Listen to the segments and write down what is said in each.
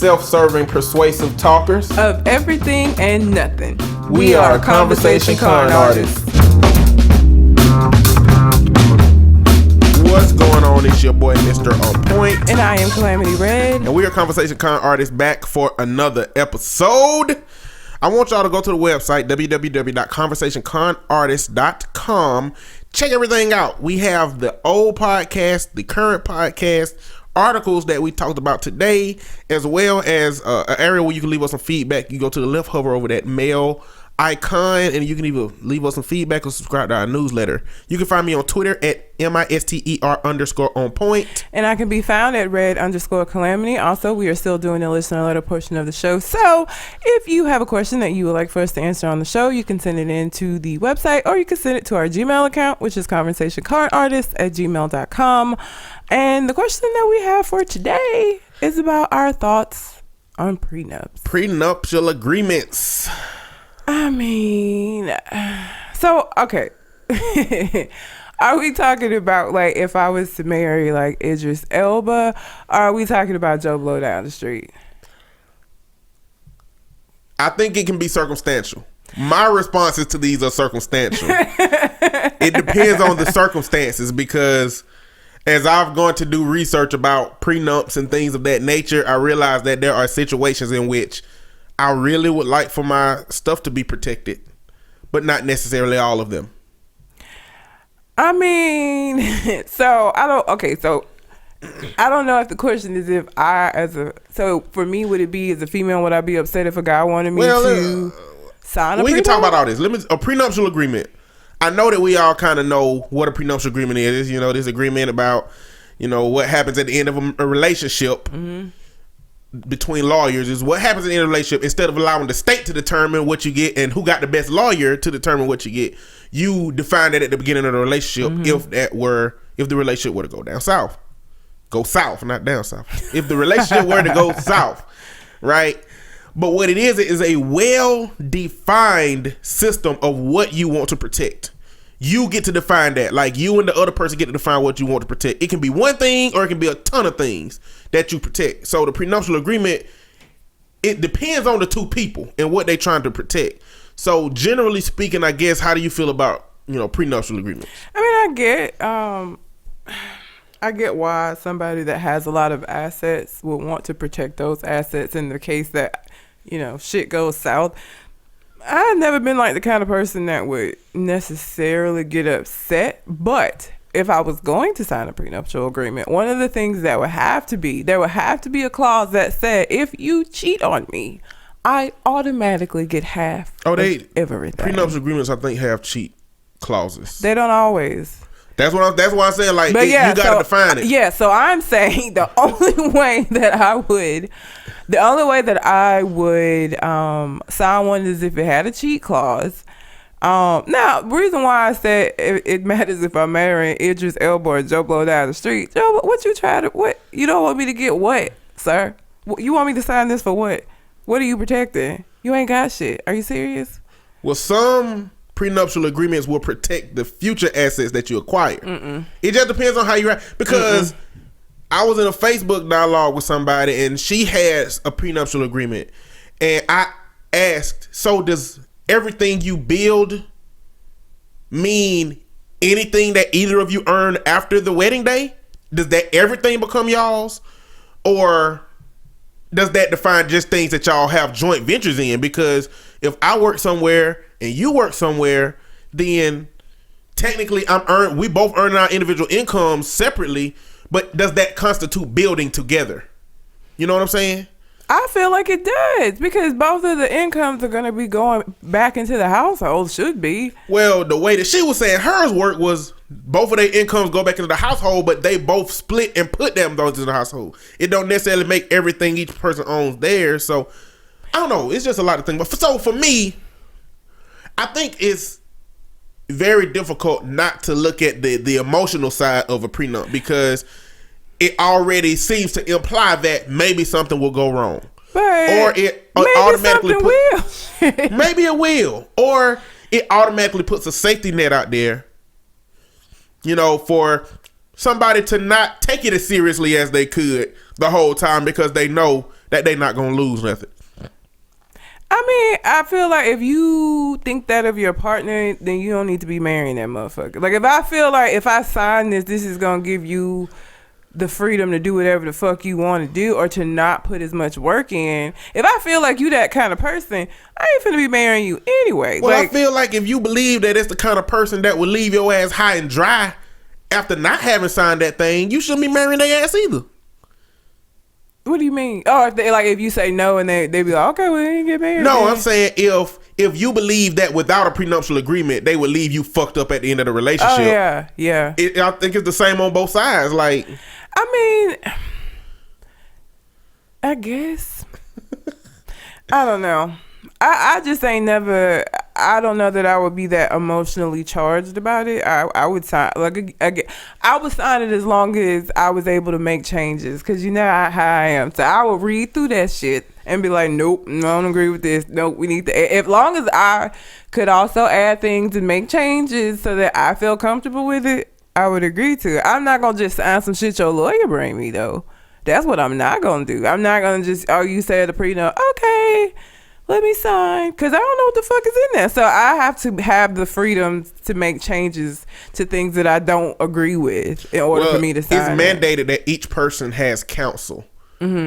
self-serving, persuasive talkers of everything and nothing. We are Conversation Con Artists. What's going on? It's your boy, Mr. On Point. And I am Calamity Red. And we are Conversation Con Artists back for another episode. I want y'all to go to the website, www.conversationconartists.com. Check everything out. We have the old podcast, the current podcast, articles that we talked about today, as well as an area where you can leave us some feedback. You go to the left, hover over that mail icon, and you can either leave us some feedback or subscribe to our newsletter. You can find me on Twitter at MISTER_on-point. And I can be found at red_calamity. Also, we are still doing the listener letter portion of the show. So if you have a question that you would like for us to answer on the show, you can send it in to the website, or you can send it to our Gmail account, which is conversationconartists@gmail.com. And the question that we have for today is about our thoughts on prenups. Prenuptial agreements. I mean, so, okay. Are we talking about, like, if I was to marry, like, Idris Elba, or are we talking about Joe Blow down the street? I think it can be circumstantial. My responses to these are circumstantial. It depends on the circumstances, because as I've gone to do research about prenups and things of that nature, I realize that there are situations in which I really would like for my stuff to be protected, but not necessarily all of them. I mean, so I don't know if the question is if so for me, would it be as a female, would I be upset if a guy wanted me to sign a prenup? We can talk about all this. A prenuptial agreement. I know that we all kind of know what a prenuptial agreement is. You know, this agreement about, you know, what happens at the end of a relationship. Mm-hmm. Between lawyers is what happens in a relationship. Instead of allowing the state to determine what you get and who got the best lawyer to determine what you get, you define that at the beginning of the relationship. Mm-hmm. If the relationship were to go south, not down south. If the relationship were to go south, right? But what it is a well-defined system of what you want to protect. You get to define that. Like, you and the other person get to define what you want to protect. It can be one thing or it can be a ton of things that you protect. So the prenuptial agreement, it depends on the two people and what they're trying to protect. So generally speaking, I guess, how do you feel about, you know, prenuptial agreements? I mean, I get why somebody that has a lot of assets would want to protect those assets in the case that, you know, shit goes south. I've never been like the kind of person that would necessarily get upset, but if I was going to sign a prenuptial agreement, one of the things that would have to be, there would have to be a clause that said, if you cheat on me, I automatically get half of everything. Prenuptial agreements, I think, have cheat clauses. They don't always. That's why I'm saying, like, you got to define it. Yeah, so I'm saying the only way that I would sign one is if it had a cheat clause. Now, the reason why I said it matters if I'm marrying Idris Elba or Joe Blow down the street. Joe, what? You don't want me to get what, sir? You want me to sign this for what? What are you protecting? You ain't got shit. Are you serious? Well, some prenuptial agreements will protect the future assets that you acquire. Mm-mm. It just depends on how you because I was in a Facebook dialogue with somebody and she has a prenuptial agreement, and I asked, so does everything you build mean anything that either of you earn after the wedding day? Does that everything become y'all's, or does that define just things that y'all have joint ventures in? Because if I work somewhere and you work somewhere, then technically we both earn our individual incomes separately, but does that constitute building together? You know what I'm saying? I feel like it does, because both of the incomes are going to be going back into the household, should be. Well, the way that she was saying hers work was both of their incomes go back into the household, but they both split and put them those in the household. It don't necessarily make everything each person owns theirs. So I don't know. It's just a lot of things. But so for me, I think it's very difficult not to look at the emotional side of a prenup, because it already seems to imply that maybe something will go wrong. But or it automatically maybe it will. Or it automatically puts a safety net out there, you know, for somebody to not take it as seriously as they could the whole time, because they know that they not gonna lose nothing. I mean, I feel like if you think that of your partner, then you don't need to be marrying that motherfucker. Like, if I feel like if I sign this is gonna give you the freedom to do whatever the fuck you want to do, or to not put as much work in. If I feel like you that kind of person, I ain't finna be marrying you anyway. Well, like, I feel like if you believe that it's the kind of person that will leave your ass high and dry after not having signed that thing, you shouldn't be marrying their ass either. What do you mean? Oh, if you say no and they be like, okay, we ain't get married. No, then. I'm saying if you believe that without a prenuptial agreement, they would leave you fucked up at the end of the relationship. Oh, yeah. I think it's the same on both sides. Like, I mean, I guess. I don't know. I just ain't never. I don't know that I would be that emotionally charged about it. I would sign I would sign it as long as I was able to make changes, because you know how I am. So I would read through that shit and be like, nope, no, I don't agree with this. Nope, we need to. As long as I could also add things and make changes so that I feel comfortable with it, I would agree to it. I'm not gonna just sign some shit your lawyer bring me though. That's what I'm not gonna do. I'm not gonna just, oh, you said the prenup, okay, let me sign, because I don't know what the fuck is in there. So I have to have the freedom to make changes to things that I don't agree with in order for me to sign. It's mandated that each person has counsel,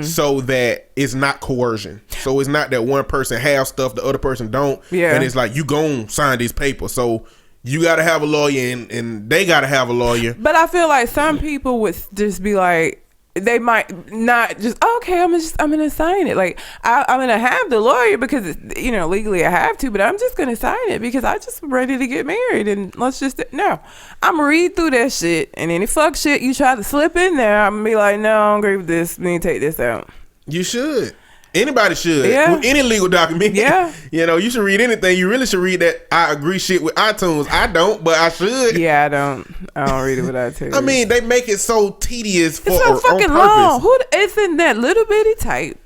so that it's not coercion. So it's not that one person has stuff, the other person don't. Yeah. And it's like, you gon' sign these papers. So you got to have a lawyer and they got to have a lawyer. But I feel like some people would just be like, they might not just, okay, I'm gonna sign it. Like, I'm gonna have the lawyer because it's, you know, legally I have to, but I'm just gonna sign it because I just ready to get married, and let's just, no, I'm gonna read through that shit, and any fuck shit you try to slip in there, I'm gonna be like, no, I don't agree with this, we need to take this out. You should. Anybody should. Yeah. With any legal document. Yeah. You know, you should read anything. You really should read that I agree shit with iTunes. I don't, but I should. Yeah, I don't read it with iTunes. I mean, they make it so tedious for it's so fucking on long. It's in that little bitty type,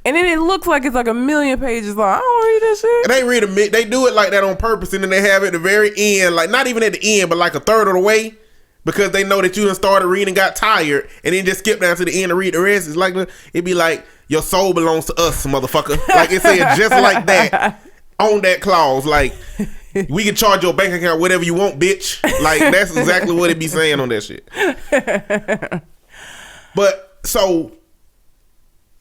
and then it looks like it's like 1,000,000 pages long. I don't read that shit. They do it like that on purpose, and then they have it at the very end, like not even at the end, but like a third of the way, because they know that you done started reading, got tired, and then just skip down to the end and read the rest. It's like, it'd be like, your soul belongs to us, motherfucker. Like it said just like that on that clause. Like, we can charge your bank account whatever you want, bitch. Like, that's exactly what it be saying on that shit. But so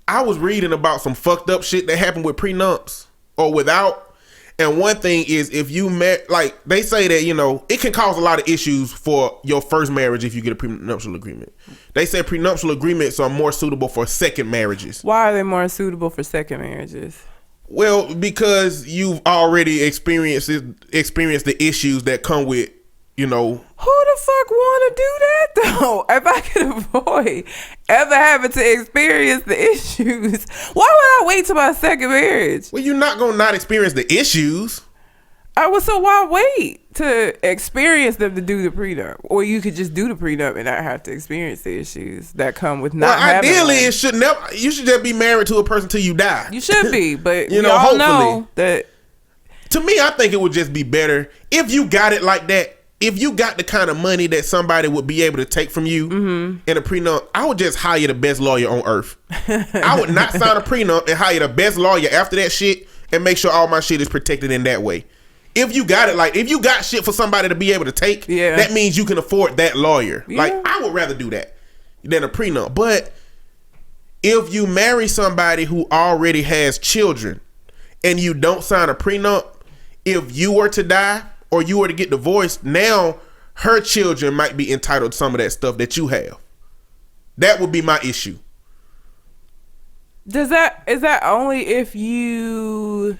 I was reading about some fucked up shit that happened with prenups or without. And one thing is, if you met, like, they say that, you know, it can cause a lot of issues for your first marriage if you get a prenuptial agreement. They say prenuptial agreements are more suitable for second marriages. Why are they more suitable for second marriages? Well, because you've already experienced the issues that come with, you know. Who the fuck want to do that though? If I could avoid ever having to experience the issues, why would I wait till my second marriage? Well, you're not gonna not experience the issues. So why wait to experience them to do the prenup? Or you could just do the prenup and not have to experience the issues that come with not having ideally, one. it should never. You should just be married to a person till you die. You should be, but you know, all hopefully. know that. To me, I think it would just be better if you got it like that. If you got the kind of money that somebody would be able to take from you in a prenup, I would just hire the best lawyer on earth. I would not sign a prenup and hire the best lawyer after that shit and make sure all my shit is protected in that way. If you got it, like, if you got shit for somebody to be able to take, that means you can afford that lawyer. Yeah. Like, I would rather do that than a prenup. But if you marry somebody who already has children and you don't sign a prenup, if you were to die or you were to get divorced, now her children might be entitled to some of that stuff that you have. That would be my issue. Is that only if you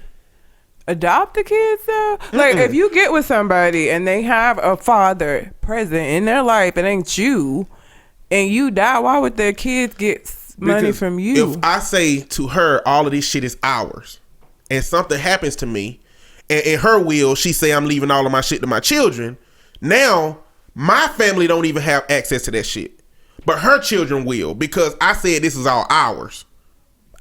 adopt the kids though? Like, if you get with somebody and they have a father present in their life, it ain't you, and you die, why would their kids get money from you? If I say to her, all of this shit is ours, and something happens to me, and in her will, she say I'm leaving all of my shit to my children, now my family don't even have access to that shit, but her children will, because I said this is all ours.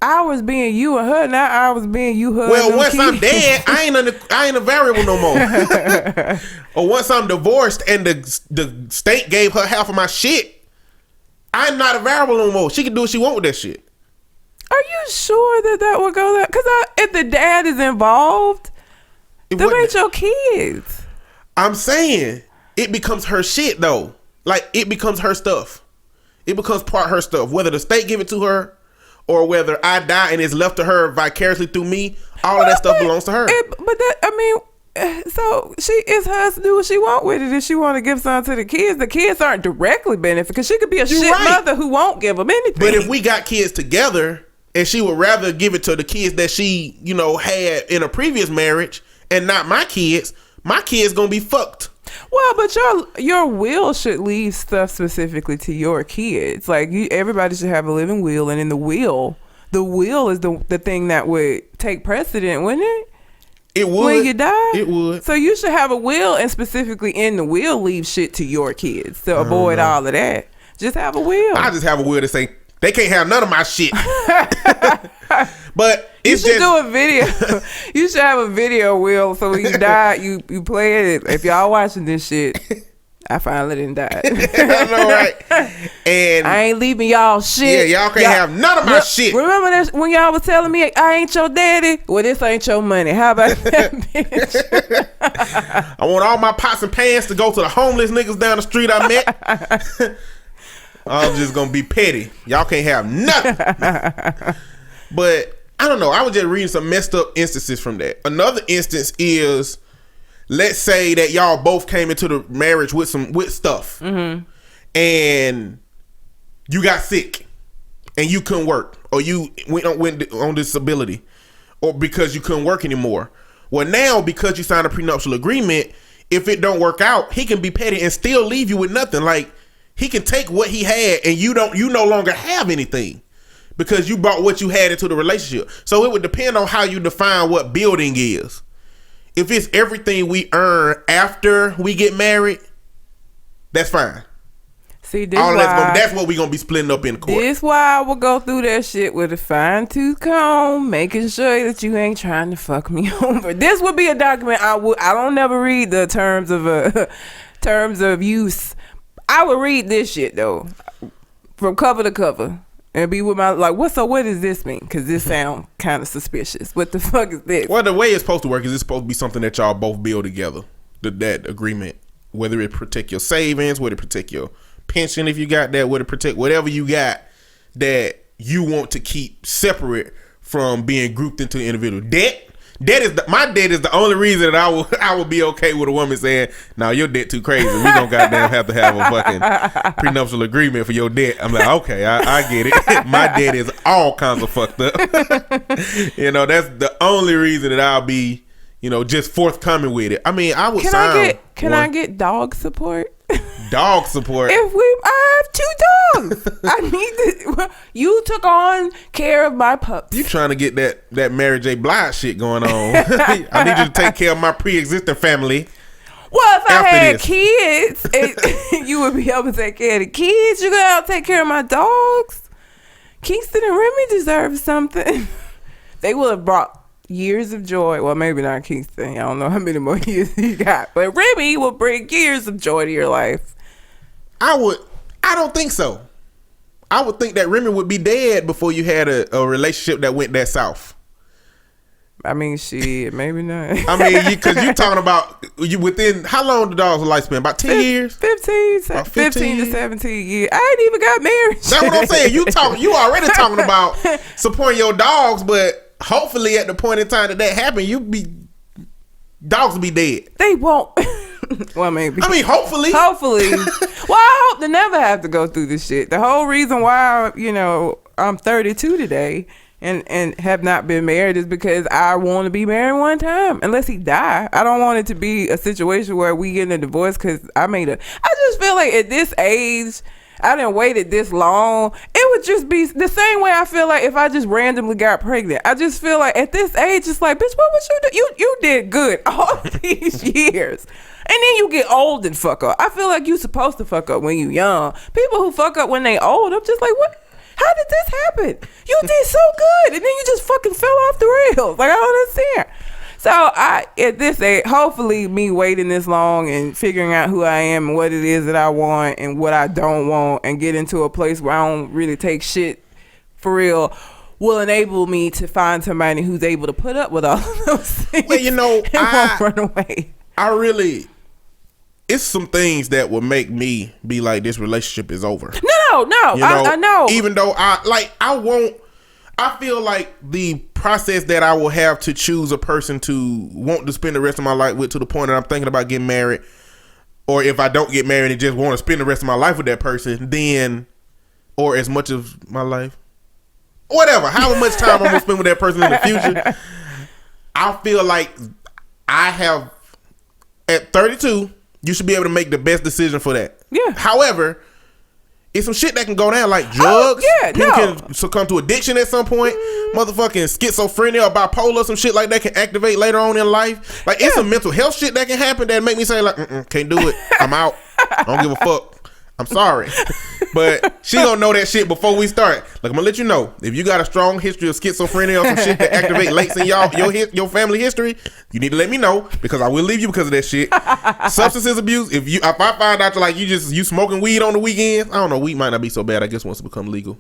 Ours being you and her, not ours being you, her. Well, once I'm dead, I ain't a variable no more. Or once I'm divorced and the state gave her half of my shit, I'm not a variable no more. She can do what she want with that shit. Are you sure that would go there? Because if the dad is involved, them ain't your kids. I'm saying it becomes her shit though. Like it becomes her stuff. It becomes part of her stuff. Whether the state give it to her or whether I die and it's left to her vicariously through me, all of that stuff belongs to her. So it's hers to do what she want with it. If she want to give something to the kids aren't directly benefit because she could be a mother who won't give them anything. But if we got kids together and she would rather give it to the kids that she, had in a previous marriage and not my kids gonna be fucked. Well, but your will should leave stuff specifically to your kids. Like everybody should have a living will, and in the will is the thing that would take precedent, wouldn't it? It would. When you die? It would. So you should have a will, and specifically in the will, leave shit to your kids to avoid all of that. Just have a will. I just have a will to say, they can't have none of my shit. But you should do a video. You should have a video will, so when you die, you play it. If y'all watching this shit, I finally didn't die. I know, right? And I ain't leaving y'all shit. Yeah, y'all can't have none of my shit. Remember that when y'all was telling me I ain't your daddy? Well, this ain't your money. How about that, bitch? I want all my pots and pans to go to the homeless niggas down the street I met. I'm just gonna be petty. Y'all can't have nothing. But I don't know. I was just reading some messed up instances from that. Another instance is, let's say that y'all both came into the marriage with stuff, and you got sick, and you couldn't work, or you went on disability, or because you couldn't work anymore. Well, now because you signed a prenuptial agreement, if it don't work out, he can be petty and still leave you with nothing. Like he can take what he had, and you no longer have anything. Because you brought what you had into the relationship. So it would depend on how you define what building is. If it's everything we earn after we get married, that's fine. See, that's what we're going to be splitting up in court. This why I will go through that shit with a fine-tooth comb, making sure that you ain't trying to fuck me over. This would be a document I don't never read the terms of use. I would read this shit, though, from cover to cover. And be with what does this mean? Because this sound kind of suspicious. What the fuck is this? Well, the way it's supposed to work is it's supposed to be something that y'all both build together. That agreement. Whether it protect your savings, whether it protect your pension if you got that, whether it protect whatever you got that you want to keep separate from being grouped into individual debt. My debt is the only reason that I would be okay with a woman saying, "No, your debt too crazy. We don't goddamn have to have a fucking prenuptial agreement for your debt." I'm like, okay, I get it. My debt is all kinds of fucked up. That's the only reason that I'll be, just forthcoming with it. I mean, I would sign. Can I get dog support? Dog support. I have 2 dogs. I need to. You took on care of my pups. You trying to get that Mary J. Blige shit going on? I need you to take care of my pre-existing family. Well, if I had kids, you would be able to take care of the kids. You gotta help take care of my dogs. Kingston and Remy deserve something. They will have brought years of joy. Well, maybe not Kingston. I don't know how many more years he got, but Remy will bring years of joy to your life. I don't think so. I would think that Remy would be dead before you had a relationship that went that south. I mean, maybe not. I mean, because you talking about you within how long the dog's lifespan? About 10 years? 15 to 17 years. I ain't even got married. That's what I'm saying. You already talking about supporting your dogs, but hopefully at the point in time that happened, dogs will be dead. They won't. Well, maybe. I mean, hopefully. Well, I hope to never have to go through this shit. The whole reason why, I'm 32 today and have not been married is because I want to be married one time. Unless he die. I don't want it to be a situation where we get a divorce because I just feel like at this age, I didn't wait it this long. It would just be the same way I feel like if I just randomly got pregnant. I just feel like at this age, it's like, bitch, what would you do? You did good all these years. And then you get old and fuck up. I feel like you supposed to fuck up when you young. People who fuck up when they old, I'm just like, what? How did this happen? You did so good. And then you just fucking fell off the rails. Like, I don't understand. So at this age, hopefully me waiting this long and figuring out who I am and what it is that I want and what I don't want and get into a place where I don't really take shit for real will enable me to find somebody who's able to put up with all of those things. Well, you know, and won't run away. It's some things that will make me be like, this relationship is over. No. You know, I know. Even though I feel like the process that I will have to choose a person to want to spend the rest of my life with, to the point that I'm thinking about getting married, or if I don't get married and just want to spend the rest of my life with that person, then, or as much of my life, whatever, however much time I'm gonna spend with that person in the future, I feel like I have, at 32, you should be able to make the best decision for that. Yeah. However, it's some shit that can go down, like drugs. People can succumb to addiction at some point. Motherfucking schizophrenia or bipolar, some shit like that can activate later on in life. Like, it's some mental health shit that can happen that make me say, like, can't do it. I'm out. I don't give a fuck. I'm sorry. But she gonna know that shit before we start. Like, I'm gonna let you know, if you got a strong history of schizophrenia or some shit that activate lates in your family history, you need to let me know, because I will leave you because of that shit. Substances abuse, if I find out you smoking weed on the weekends, I don't know, weed might not be so bad, I guess, once it become legal.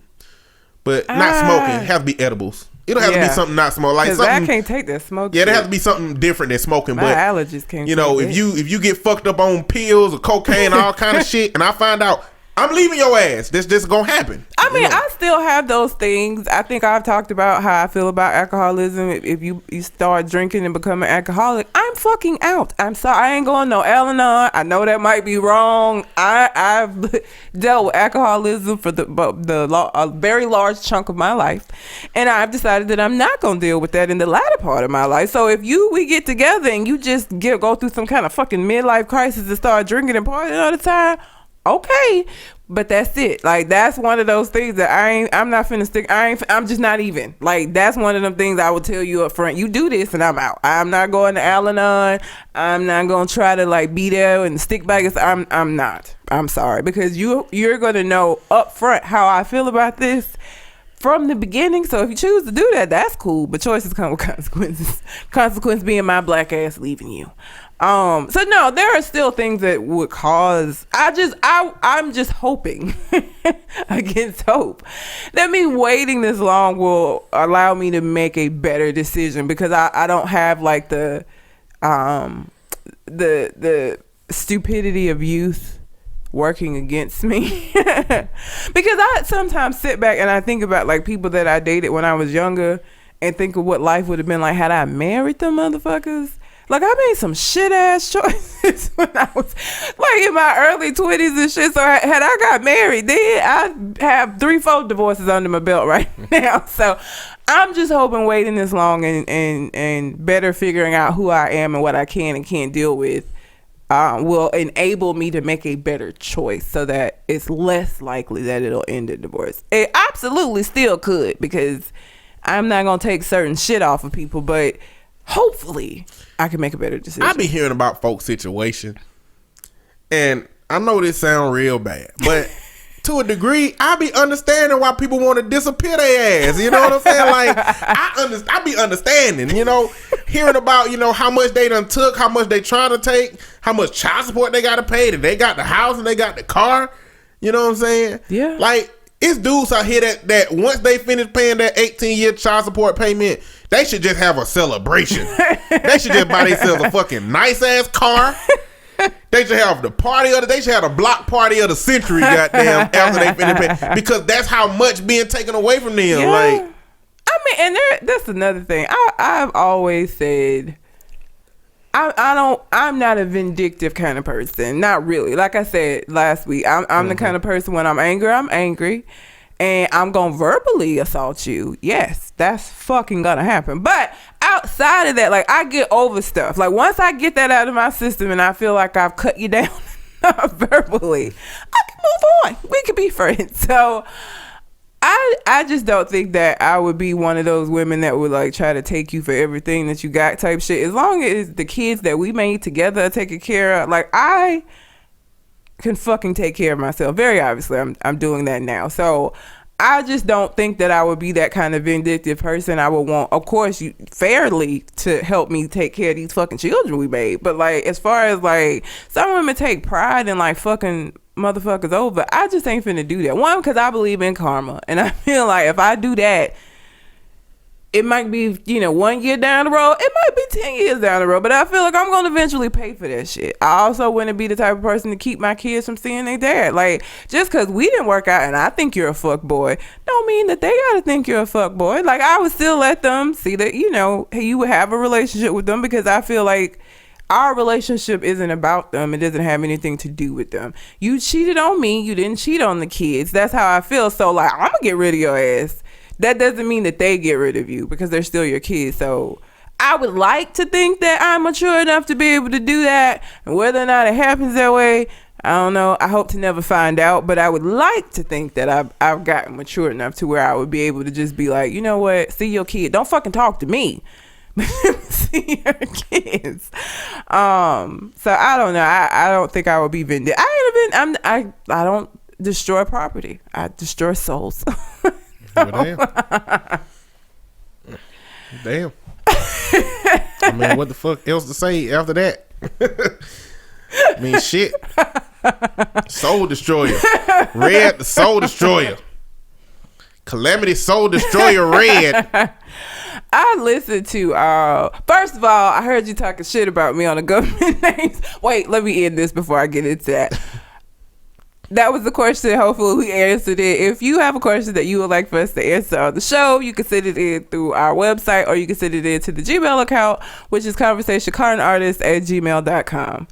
But not smoking, it has to be edibles. It'll have to be something not smoke. Like, something, I can't take that smoke. Yeah, there has to be something different than smoking. My but allergies can't. You know, if you get fucked up on pills or cocaine and all kind of shit, and I find out, I'm leaving your ass. This just gonna happen. I mean, I still have those things. I think I've talked about how I feel about alcoholism. If you start drinking and become an alcoholic, I'm fucking out. I'm sorry. I ain't going no Al-Anon. I know that might be wrong. I've dealt with alcoholism for a very large chunk of my life, and I've decided that I'm not gonna deal with that in the latter part of my life. So if we get together and you just go through some kind of fucking midlife crisis and start drinking and partying all the time, okay, but that's it. Like, that's one of those things that I'm not finna stick. I'm just not even. Like, that's one of them things I would tell you up front. You do this and I'm out. I'm not going to Al-Anon. I'm not gonna try to like be there and stick back. I'm not. I'm sorry, because you're gonna know up front how I feel about this from the beginning. So if you choose to do that, that's cool. But choices come with consequences. Consequence being my black ass leaving you. So no, there are still things that would cause, I'm just hoping against hope that me waiting this long will allow me to make a better decision, because I don't have like the stupidity of youth working against me. Because I sometimes sit back and I think about like people that I dated when I was younger and think of what life would have been like had I married them motherfuckers. Like, I made some shit ass choices when I was like in my early 20s and shit. So had I got married then, I'd have 3-4 divorces under my belt right now. So I'm just hoping waiting this long and better figuring out who I am and what I can and can't deal with will enable me to make a better choice, so that it's less likely that it'll end in divorce. It absolutely still could, because I'm not going to take certain shit off of people, but hopefully I can make a better decision. I be hearing about folks' situation, and I know this sound real bad, but to a degree, I be understanding why people want to disappear their ass. You know what I'm saying? Like, I be understanding, you know, hearing about, you know, how much they done took, how much they trying to take, how much child support they got to pay, that they got the house and they got the car. You know what I'm saying? Yeah. Like, it's dudes out here that once they finish paying that 18-year child support payment, they should just have a celebration. They should just buy themselves a fucking nice ass car. They should have they should have the block party of the century, goddamn, after they finish paying, because that's how much being taken away from them. Yeah. Like, I mean, and that's another thing. I've always said I'm not a vindictive kind of person. Not really. Like I said last week, I'm the kind of person, when I'm angry, and I'm gonna verbally assault you. Yes, that's fucking gonna happen. But outside of that, like, I get over stuff. Like, once I get that out of my system and I feel like I've cut you down verbally, I can move on. We can be friends. So I just don't think that I would be one of those women that would like try to take you for everything that you got type shit. As long as the kids that we made together are taken care of, like, I can fucking take care of myself. Very obviously, I'm doing that now. So I just don't think that I would be that kind of vindictive person. I would want, of course, you fairly to help me take care of these fucking children we made. But like, as far as like, some women take pride in like fucking motherfuckers over. I just ain't finna do that. One, because I believe in karma, and I feel like if I do that, it might be, 1 year down the road. It might be 10 years down the road. But I feel like I'm going to eventually pay for that shit. I also wouldn't be the type of person to keep my kids from seeing their dad. Like, just because we didn't work out and I think you're a fuck boy, don't mean that they got to think you're a fuck boy. Like, I would still let them see that, you would have a relationship with them, because I feel like our relationship isn't about them. It doesn't have anything to do with them. You cheated on me. You didn't cheat on the kids. That's how I feel. So, like, I'm going to get rid of your ass. That doesn't mean that they get rid of you, because they're still your kids. So I would like to think that I'm mature enough to be able to do that. And whether or not it happens that way, I don't know. I hope to never find out. But I would like to think that I've gotten mature enough to where I would be able to just be like, you know what? See your kid. Don't fucking talk to me. See your kids. So I don't know. I don't think I would be vindictive. I don't destroy property. I destroy souls. Well, damn. I mean, what the fuck else to say after that? I mean, shit. Soul destroyer. Red, the soul destroyer. Calamity soul destroyer, Red. I listened to first of all, I heard you talking shit about me on the government names. Wait, let me end this before I get into that. That was the question. Hopefully we answered it. If you have a question that you would like for us to answer on the show, you can send it in through our website, or you can send it in to the Gmail account, which is conversationconartists@gmail.com.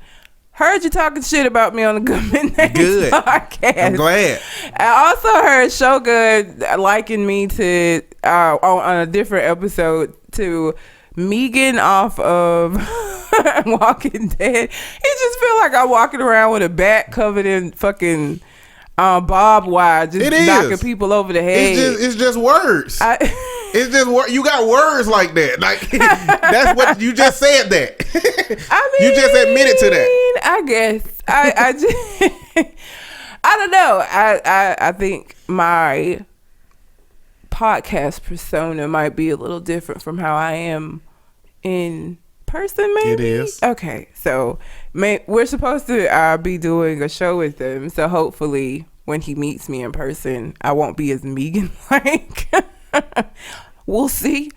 Heard you talking shit about me on the Government Names Good. podcast. I'm glad. I also heard Shogun liken me to on a different episode to Megan off of Walking Dead. He just feel like I'm walking around with a bat covered in fucking barbed wire, just knocking people over the head. It's just words. It's just you got words like that. Like that's what you just said. That you just admitted to that. I guess I just I don't know. I think my podcast persona might be a little different from how I am in person. Maybe it is. Okay, so we're supposed to be doing a show with him, so hopefully when he meets me in person I won't be as Megan like. We'll see.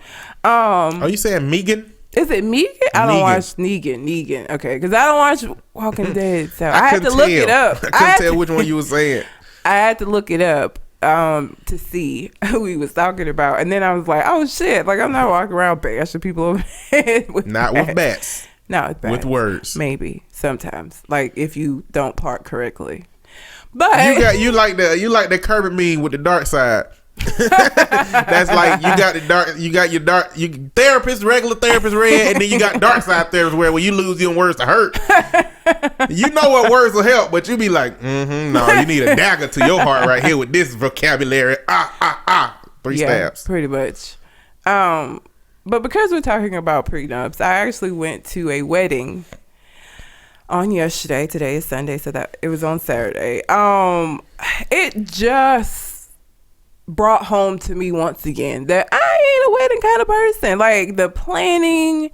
Are you saying Megan? Is it Megan? I don't watch Negan. Okay, because I don't watch Walking Dead, so I had to look it up. I couldn't tell which one you were saying. I had to look it up to see who he was talking about, and then I was like, oh shit, like I'm not walking around bashing people over head with bats. No, it's bats. With words. Maybe sometimes, like if you don't park correctly. But you like the Kirby meme with the dark side. That's like you got your therapist, regular therapist red, and then you got dark side therapist where you lose your words to hurt. You know what words will help, but you be like, no, you need a dagger to your heart right here with this vocabulary. Three stabs. Pretty much. But because we're talking about prenups, I actually went to a wedding on yesterday. Today is Sunday, so that it was on Saturday. It just brought home to me once again that I ain't a wedding kind of person. Like the planning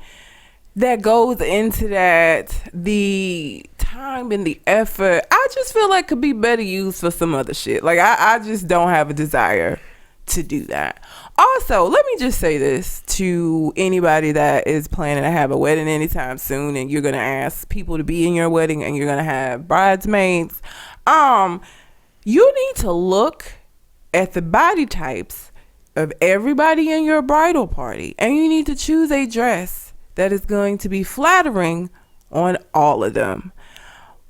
that goes into that, the time and the effort, I just feel like could be better used for some other shit. Like I just don't have a desire to do that. Also, let me just say this to anybody that is planning to have a wedding anytime soon, and you're gonna ask people to be in your wedding and you're gonna have bridesmaids. You need to look at the body types of everybody in your bridal party, and you need to choose a dress that is going to be flattering on all of them.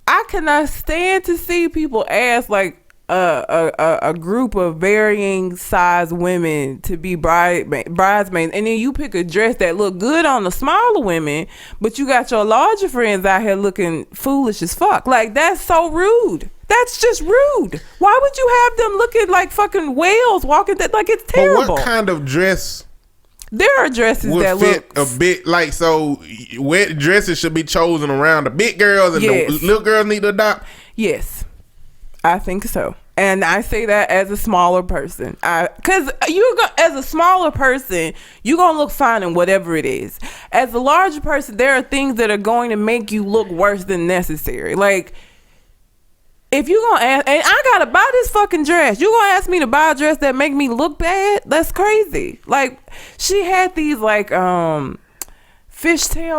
I cannot stand to see people ask like a group of varying size women to be bridesmaids, and then you pick a dress that look good on the smaller women, but you got your larger friends out here looking foolish as fuck. Like that's so rude. That's just rude. Why would you have them looking like fucking whales walking that? Like it's terrible. But what kind of dress? There are dresses that fit look a bit like, so wet dresses should be chosen around the big girls and the little girls need to adopt. Yes, I think so. And I say that as a smaller person, because as a smaller person, you're gonna look fine in whatever it is. As a larger person, there are things that are going to make you look worse than necessary. Like if you gonna ask, and I gotta buy this fucking dress, you gonna ask me to buy a dress that make me look bad? That's crazy. Like, she had these like fishtail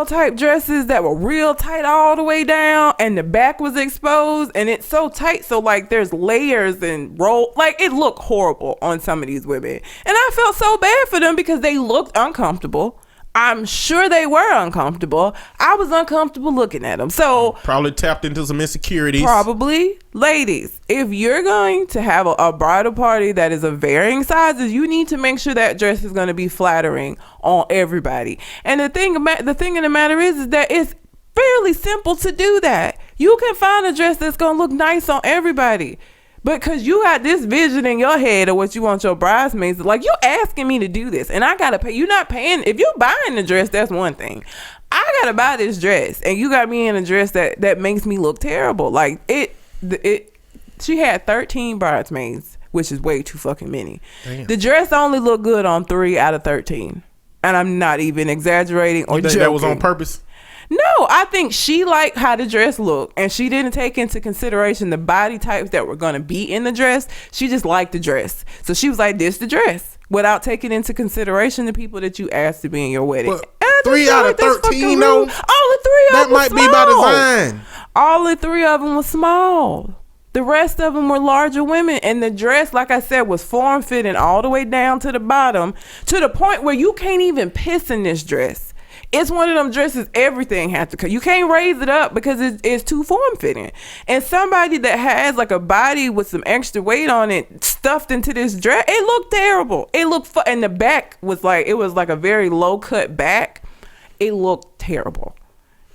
type dresses that were real tight all the way down, and the back was exposed, and it's so tight, so like there's layers and roll, like it looked horrible on some of these women, and I felt so bad for them because they looked uncomfortable. I'm sure they were uncomfortable. I was uncomfortable looking at them. So probably tapped into some insecurities. Probably. Ladies, if you're going to have a bridal party that is of varying sizes, you need to make sure that dress is going to be flattering on everybody. And the thing of the matter is that it's fairly simple to do that. You can find a dress that's going to look nice on everybody. But because you got this vision in your head of what you want your bridesmaids to, like, you're asking me to do this, and I gotta pay. You're not paying. If you're buying the dress, that's one thing. I gotta buy this dress, and you got me in a dress that makes me look terrible. Like she had 13 bridesmaids, which is way too fucking many. Damn. The dress only looked good on 3 out of 13, and I'm not even exaggerating or joking. That was on purpose? No, I think she liked how the dress looked, and she didn't take into consideration the body types that were going to be in the dress. She just liked the dress. So she was like, this the dress, without taking into consideration the people that you asked to be in your wedding. 3 out of 13, though? All the 3 of them might be by design. All the 3 of them were small. The rest of them were larger women, and the dress, like I said, was form-fitting all the way down to the bottom, to the point where you can't even piss in this dress. It's one of them dresses everything has to cut. You can't raise it up because it's too form-fitting. And somebody that has like a body with some extra weight on it stuffed into this dress, it looked terrible. It looked and the back was like, it was like a very low-cut back. It looked terrible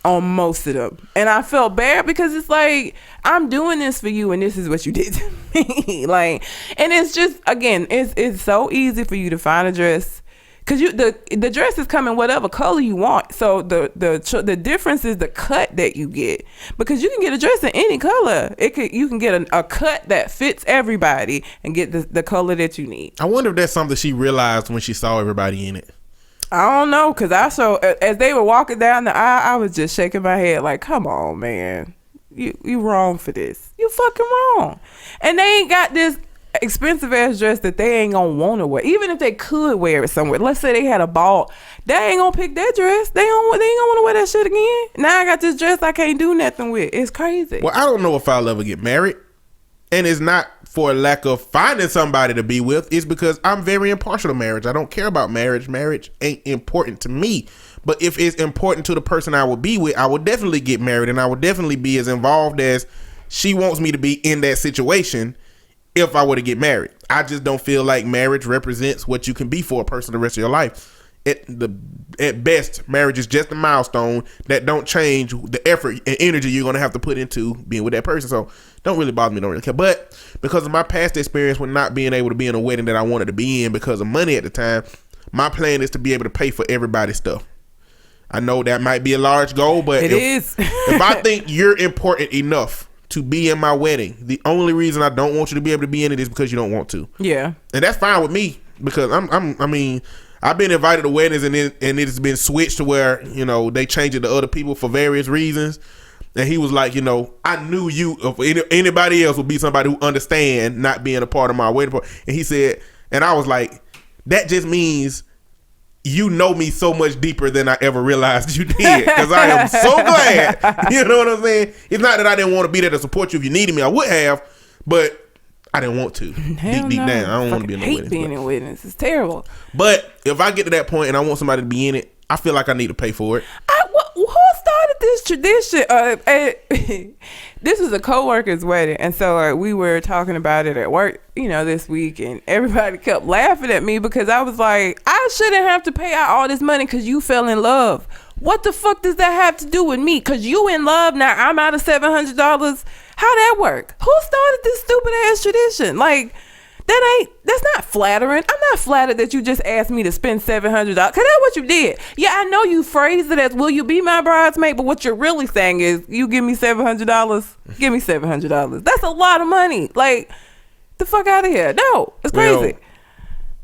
on most of them. And I felt bad because it's like, I'm doing this for you and this is what you did to me. Like, and it's just, again, it's so easy for you to find a dress. Cause the dress is coming whatever color you want. So the difference is the cut that you get, because you can get a dress in any color. You can get a cut that fits everybody and get the color that you need. I wonder if that's something she realized when she saw everybody in it. I don't know, cause as they were walking down the aisle, I was just shaking my head like, come on, man, you wrong for this. You fucking wrong. And they ain't got this expensive ass dress that they ain't gonna want to wear. Even if they could wear it somewhere, let's say they had a ball, they ain't gonna pick that dress. They ain't gonna want to wear that shit again. Now I got this dress I can't do nothing with. It's crazy. Well, I don't know if I'll ever get married, and it's not for a lack of finding somebody to be with. It's because I'm very impartial to marriage. I don't care about marriage. Marriage ain't important to me. But if it's important to the person I would be with, I would definitely get married, and I would definitely be as involved as she wants me to be in that situation. If I were to get married, I just don't feel like marriage represents what you can be for a person the rest of your life. At best, marriage is just a milestone that don't change the effort and energy you're going to have to put into being with that person. So don't really bother me, don't really care. But because of my past experience with not being able to be in a wedding that I wanted to be in because of money at the time, my plan is to be able to pay for everybody's stuff. I know that might be a large goal, but if I think you're important enough to be in my wedding, the only reason I don't want you to be able to be in it is because you don't want to. Yeah, and that's fine with me, because I mean, I've been invited to weddings and it's been switched to where, you know, they change it to other people for various reasons. And he was like, you know, I knew you, if anybody else would be somebody who understand not being a part of my wedding party. And he said, and I was like, that just means you know me so much deeper than I ever realized you did, because I am so glad. You know what I'm saying? It's not that I didn't want to be there to support you if you needed me. I would have, but I didn't want to. Deep down, I don't want to be in the wedding. Hate being in weddings. It's terrible. But if I get to that point and I want somebody to be in it, I feel like I need to pay for it. Who started this tradition? This was a coworker's wedding, and so we were talking about it at work, you know, this week, and everybody kept laughing at me because I was like, I shouldn't have to pay out all this money because you fell in love. What the fuck does that have to do with me? Because you in love now, I'm out of $700. How that work? Who started this stupid ass tradition? Like, that's not flattering. I'm not flattered that you just asked me to spend $700, because that's what you did. Yeah, I know you phrased it as, will you be my bridesmaid? But what you're really saying is, you give me $700, give me $700. That's a lot of money. Like, the fuck out of here. No, it's crazy.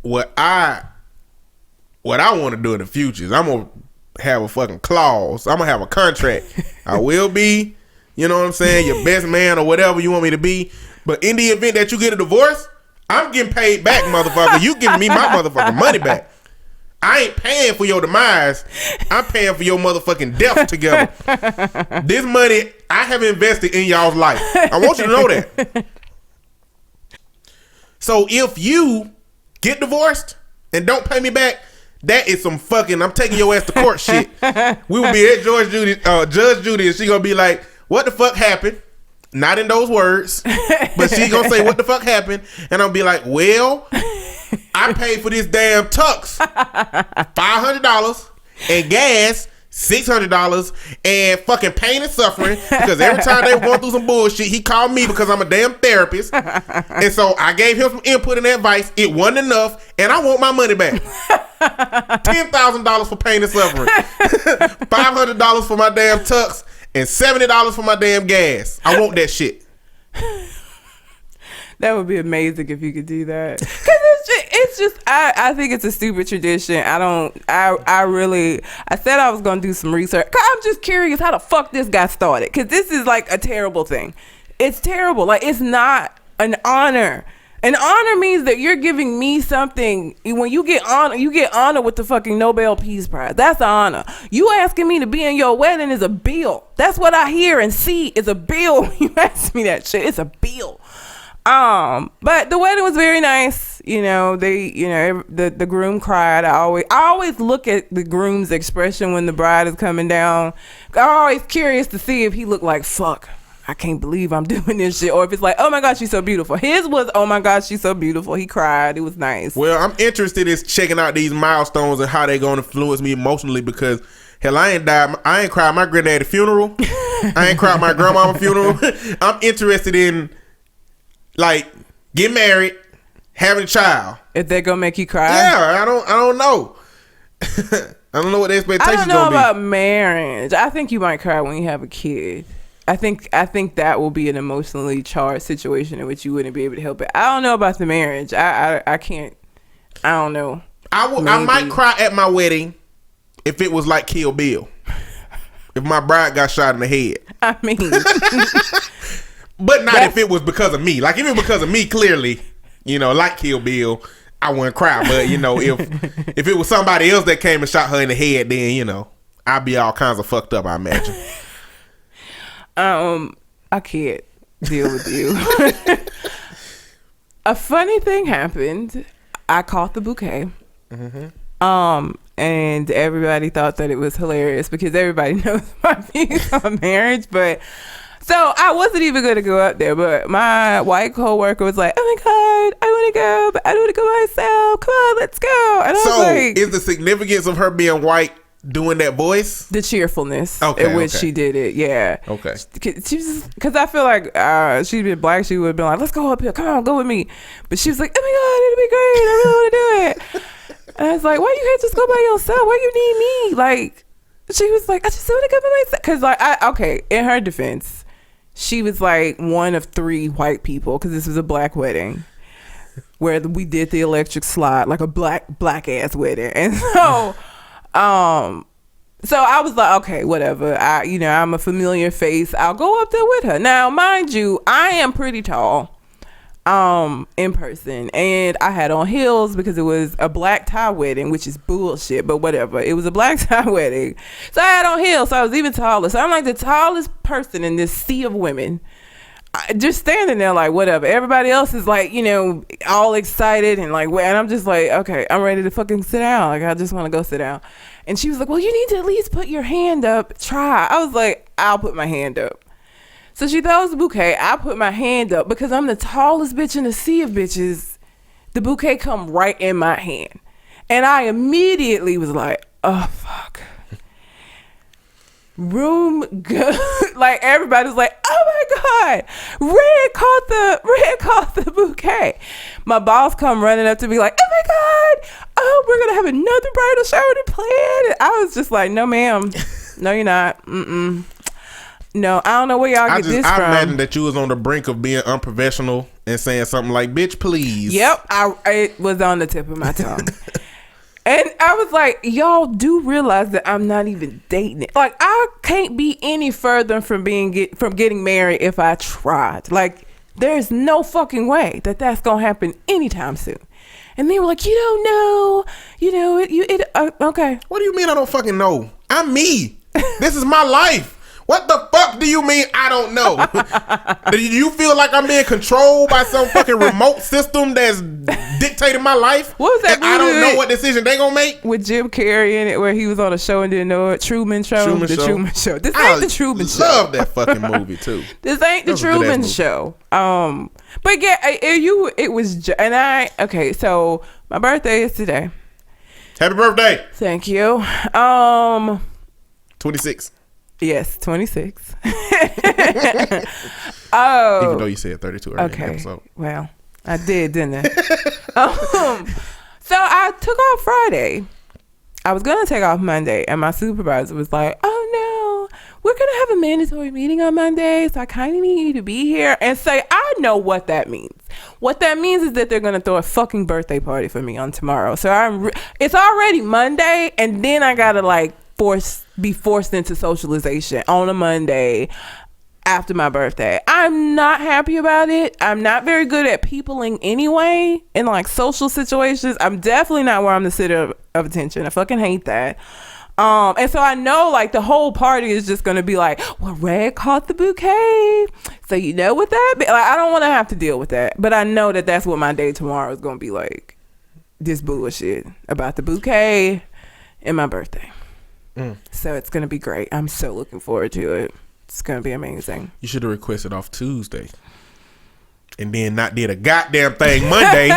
Well, what I want to do in the future is I'm going to have a fucking clause. I'm going to have a contract. I will be You know what I'm saying? Your best man or whatever you want me to be. But in the event that you get a divorce, I'm getting paid back, motherfucker. You giving me my motherfucking money back. I ain't paying for your demise. I'm paying for your motherfucking death together. This money I have invested in y'all's life. I want you to know that. So if you get divorced and don't pay me back, that is some fucking I'm taking your ass to court shit. We will be at Judge Judy, and she gonna be like, what the fuck happened? Not in those words, but she gonna say what the fuck happened, and I'll be like, well, I paid for this damn tux $500 and gas $600 and fucking pain and suffering because every time they were going through some bullshit, he called me because I'm a damn therapist, and so I gave him some input and advice. It wasn't enough, and I want my money back. $10,000 for pain and suffering, $500 for my damn tux, and $70 for my damn gas. I want that shit. That would be amazing if you could do that. Cause it's just I think it's a stupid tradition. I said I was gonna do some research. Cause I'm just curious how the fuck this got started. Cause this is like a terrible thing. It's terrible. Like, it's not an honor. An honor means that you're giving me something. When you get honor with the fucking Nobel Peace Prize. That's an honor. You asking me to be in your wedding is a bill. That's what I hear and see is a bill. You ask me that shit. It's a bill. But the wedding was very nice. You know, the groom cried. I always look at the groom's expression when the bride is coming down. I'm always curious to see if he looked like, fuck, I can't believe I'm doing this shit. Or if it's like, oh my God, she's so beautiful. His was, oh my God, she's so beautiful. He cried. It was nice. Well, I'm interested in checking out these milestones and how they going to influence me emotionally because, hell, I ain't cried my granddaddy funeral. I ain't cried my grandmama funeral. I'm interested in, like, get married, having a child. If they're gonna make you cry? Yeah, I don't know. I don't know what the expectations I don't know about be. marriage. I think you might cry when you have a kid. I think that will be an emotionally charged situation in which you wouldn't be able to help it. I don't know about the marriage. I can't. I don't know. I might cry at my wedding if it was like Kill Bill. If my bride got shot in the head. I mean. But not if it was because of me. Like, if it was because of me, clearly, you know, like Kill Bill, I wouldn't cry. But, you know, if it was somebody else that came and shot her in the head, then, you know, I'd be all kinds of fucked up, I imagine. I can't deal with you. A funny thing happened. I caught the bouquet. Mm-hmm. And everybody thought that it was hilarious because everybody knows my views on marriage, but so I wasn't even going to go up there, but my white coworker was like, oh my God, I want to go, but I don't want to go myself. Come on, let's go. And I was like, is the significance of her being white doing that voice? The cheerfulness in which she did it, yeah. Okay. Because I feel like she'd been black, she would have been like, let's go up here. Come on, go with me. But she was like, oh my God, it'll be great. I really want to do it. And I was like, why you can't just go by yourself? Why you need me? Like, she was like, I just want to go by myself. Because, like, in her defense, she was like one of 3 white people because this was a black wedding where we did the electric slide, like a black ass wedding. And so I was like, okay, whatever. I'm a familiar face. I'll go up there with her. Now, mind you, I am pretty tall in person, and I had on heels because it was a black tie wedding, which is bullshit, but whatever. It was a black tie wedding, so I had on heels, so I was even taller. So I'm like the tallest person in this sea of women, just standing there like whatever. Everybody else is like, you know, all excited and like, and I'm just like, okay, I'm ready to fucking sit down. Like, I just want to go sit down. And she was like, well, you need to at least put your hand up. Try. I was like, I'll put my hand up. So she throws the bouquet. I put my hand up because I'm the tallest bitch in the sea of bitches. The bouquet come right in my hand. And I immediately was like, oh, fuck. Room good. Like, everybody's like, oh my God, Red caught the bouquet. My boss come running up to me like, oh my God, oh, we're gonna have another bridal shower to plan. And I was just like, no ma'am, no you're not. No, I don't know where y'all get this from. I imagine that you was on the brink of being unprofessional and saying something like, bitch, please. Yep, it was on the tip of my tongue. And I was like, y'all do realize that I'm not even dating it. Like, I can't be any further from getting married if I tried. Like, there's no fucking way that that's gonna happen anytime soon. And they were like, you don't know, okay. What do you mean I don't fucking know? I'm me. This is my life. What the fuck do you mean I don't know? Do you feel like I'm being controlled by some fucking remote system that's dictating my life? What was that movie? I don't know what decision they gonna make. With Jim Carrey in it, where he was on a show and didn't know it. Truman Show. Truman Show. This ain't the Truman Show. I love that fucking movie too. This ain't the Truman Show. But yeah, it was, okay, so my birthday is today. Happy birthday. Thank you. 26. Yes, 26. Even though you said 32 earlier in the episode. Well, I did, didn't I? So I took off Friday. I was going to take off Monday, and my supervisor was like, oh no, we're going to have a mandatory meeting on Monday, so I kind of need you to be here. And say, I know what that means. What that means is that they're going to throw a fucking birthday party for me on tomorrow. So it's already Monday, and then I got to be forced into socialization on a Monday after my birthday. I'm not happy about it. I'm not very good at peopling anyway in social situations. I'm definitely not where I'm the center of attention. I fucking hate that. And so I know the whole party is just gonna be well, Red caught the bouquet, so you know what that be. I don't want to have to deal with that, but I know that that's what my day tomorrow is gonna be like. This bullshit about the bouquet and my birthday. So it's gonna be great. I'm so looking forward to it. It's gonna be amazing. You should have requested off Tuesday and then not did a goddamn thing Monday.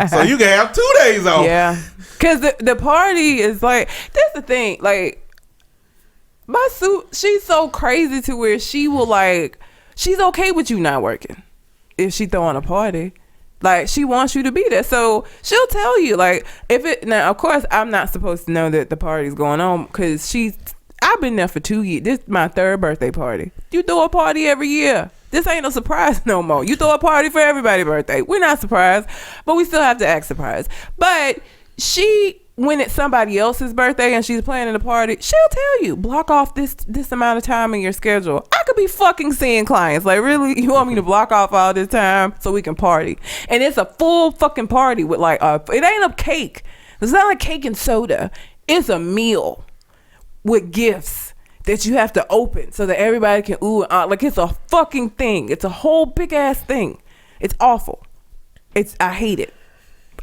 So you can have 2 days off. Yeah, because the party is that's the thing. My she's so crazy to where she will she's okay with you not working if she throwing a party. She wants you to be there. So she'll tell you, now, of course, I'm not supposed to know that the party's going on because I've been there for 2 years. This is my 3rd birthday party. You throw a party every year. This ain't no surprise no more. You throw a party for everybody's birthday. We're not surprised, but we still have to act surprised. But when it's somebody else's birthday and she's planning a party, she'll tell you, block off this amount of time in your schedule. I could be fucking seeing clients. Really? You want me to block off all this time so we can party? And it's a full fucking party with it ain't a cake. It's not like cake and soda. It's a meal with gifts that you have to open so that everybody can ooh and ah. It's a fucking thing. It's a whole big ass thing. It's awful. I hate it.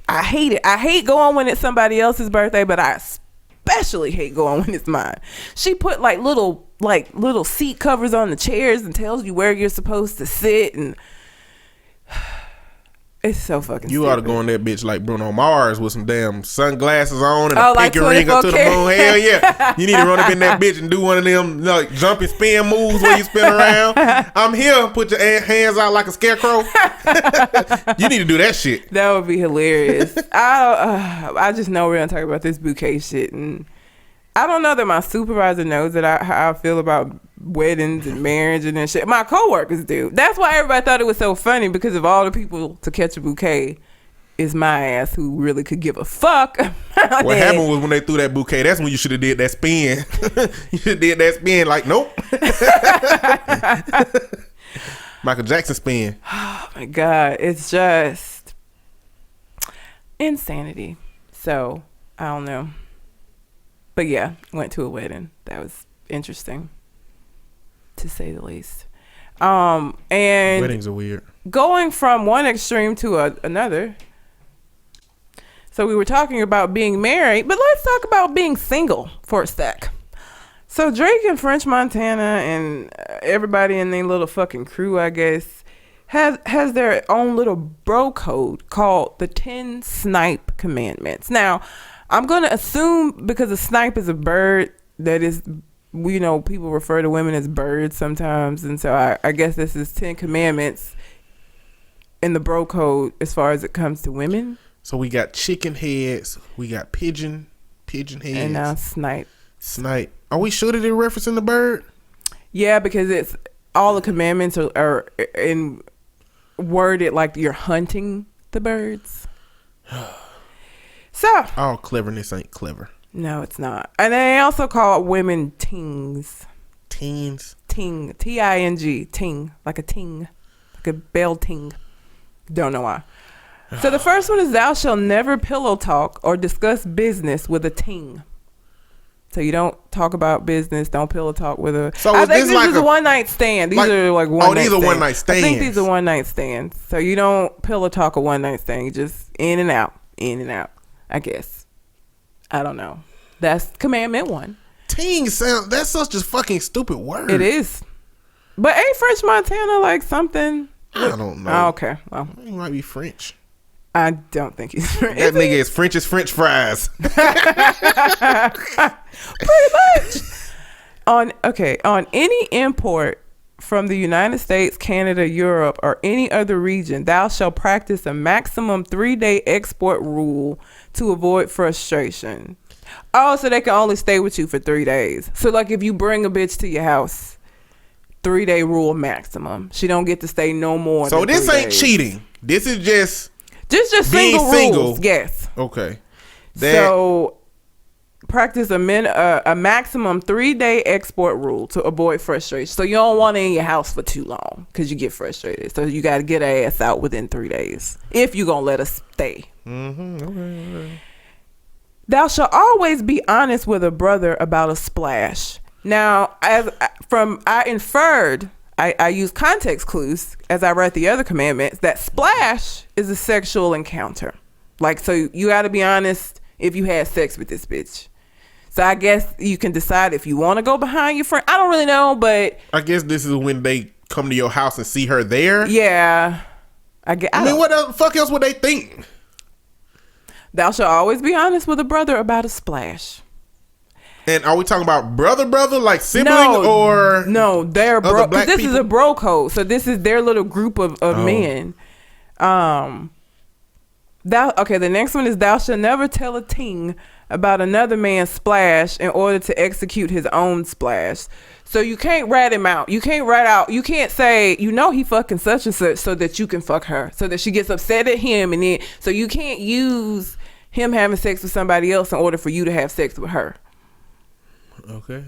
I hate it. I hate going when it's somebody else's birthday, but I especially hate going when it's mine. She put little seat covers on the chairs and tells you where you're supposed to sit, and it's so fucking You stupid. ought to go on that bitch like Bruno Mars with some damn sunglasses on and a pinky ring 24 up to the moon. Hell yeah. You need to run up in that bitch and do one of them jumping spin moves where you spin around. I'm here. Put your hands out like a scarecrow. You need to do that shit. That would be hilarious. I just know we're going to talk about this bouquet shit, and I don't know that my supervisor knows how I feel about weddings and marriage and shit. My coworkers do. That's why everybody thought it was so funny, because of all the people to catch a bouquet is my ass, who really could give a fuck. What happened was when they threw that bouquet, that's when you should have did that spin. You should have did that spin nope. Michael Jackson spin. Oh my God. It's just insanity. So I don't know. But yeah, went to a wedding. That was interesting, to say the least. And Weddings are weird. Going from one extreme to another. So we were talking about being married, but let's talk about being single for a sec. So Drake and French Montana and everybody in their little fucking crew, I guess, has their own little bro code called the 10 Snipe Commandments. Now, I'm going to assume, because a snipe is a bird that is, people refer to women as birds sometimes. And so I guess this is 10 commandments in the bro code as far as it comes to women. So we got chicken heads. We got pigeon heads. And now snipe. Snipe. Are we sure that they're referencing the bird? Yeah, because it's all the commandments are in worded like you're hunting the birds. So all cleverness ain't clever. no, it's not. And they also call women tings. Teens. Ting. T-I-N-G. Ting. Like a ting. Like a bell ting. Don't know why. So the first one is thou shalt never pillow talk or discuss business with a ting. So you don't talk about business. Don't pillow talk with a. So I think this this like is a one night stand. These are like one. Oh, these are one night stands. I think these are one night stands. So you don't pillow talk a one night stand. You just in and out, in and out. I guess. I don't know. That's commandment 1. Teen sound. That's such a fucking stupid word. It is. But ain't French Montana like something? I don't know. Oh, okay. Well, He might be French. I don't think he's French. That nigga is French as French fries. Pretty much. On any import from the United States, Canada, Europe, or any other region, thou shalt practice a maximum 3-day export rule to avoid frustration. Oh, so they can only stay with you for 3 days. So like if you bring a bitch to your house, 3-day rule maximum. She don't get to stay no more. So than this 3 ain't days. cheating. This is just Being single rules. Yes. Okay. So practice a maximum 3-day export rule to avoid frustration. So you don't want it in your house for too long because you get frustrated. So you got to get her ass out within 3 days if you gonna let us stay. Okay. Thou shalt always be honest with a brother about a splash. Now, I inferred. I use context clues as I read the other commandments that splash is a sexual encounter. Like, so you got to be honest if you had sex with this bitch. So I guess you can decide if you want to go behind your friend. I don't really know, but I guess this is when they come to your house and see her there. yeah. I mean, what the fuck else would they think? Thou shalt always be honest with a brother about a splash. And are we talking about brother, like sibling, or no? They're bro. black This people? is a bro code, so this is their little group of men. The next one is thou shalt never tell a ting about another man's splash in order to execute his own splash. So you can't rat him out. You can't say, he fucking such and such so that you can fuck her, so that she gets upset at him, and then so you can't use him having sex with somebody else in order for you to have sex with her. Okay.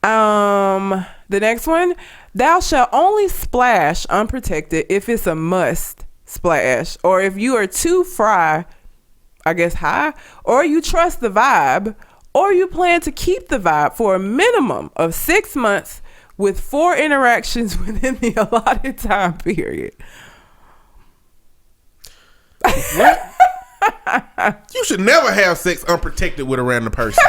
The next one, thou shalt only splash unprotected if it's a must splash, or if you are too high, or you trust the vibe, or you plan to keep the vibe for a minimum of 6 months with 4 interactions within the allotted time period. What? You should never have sex unprotected with a random person.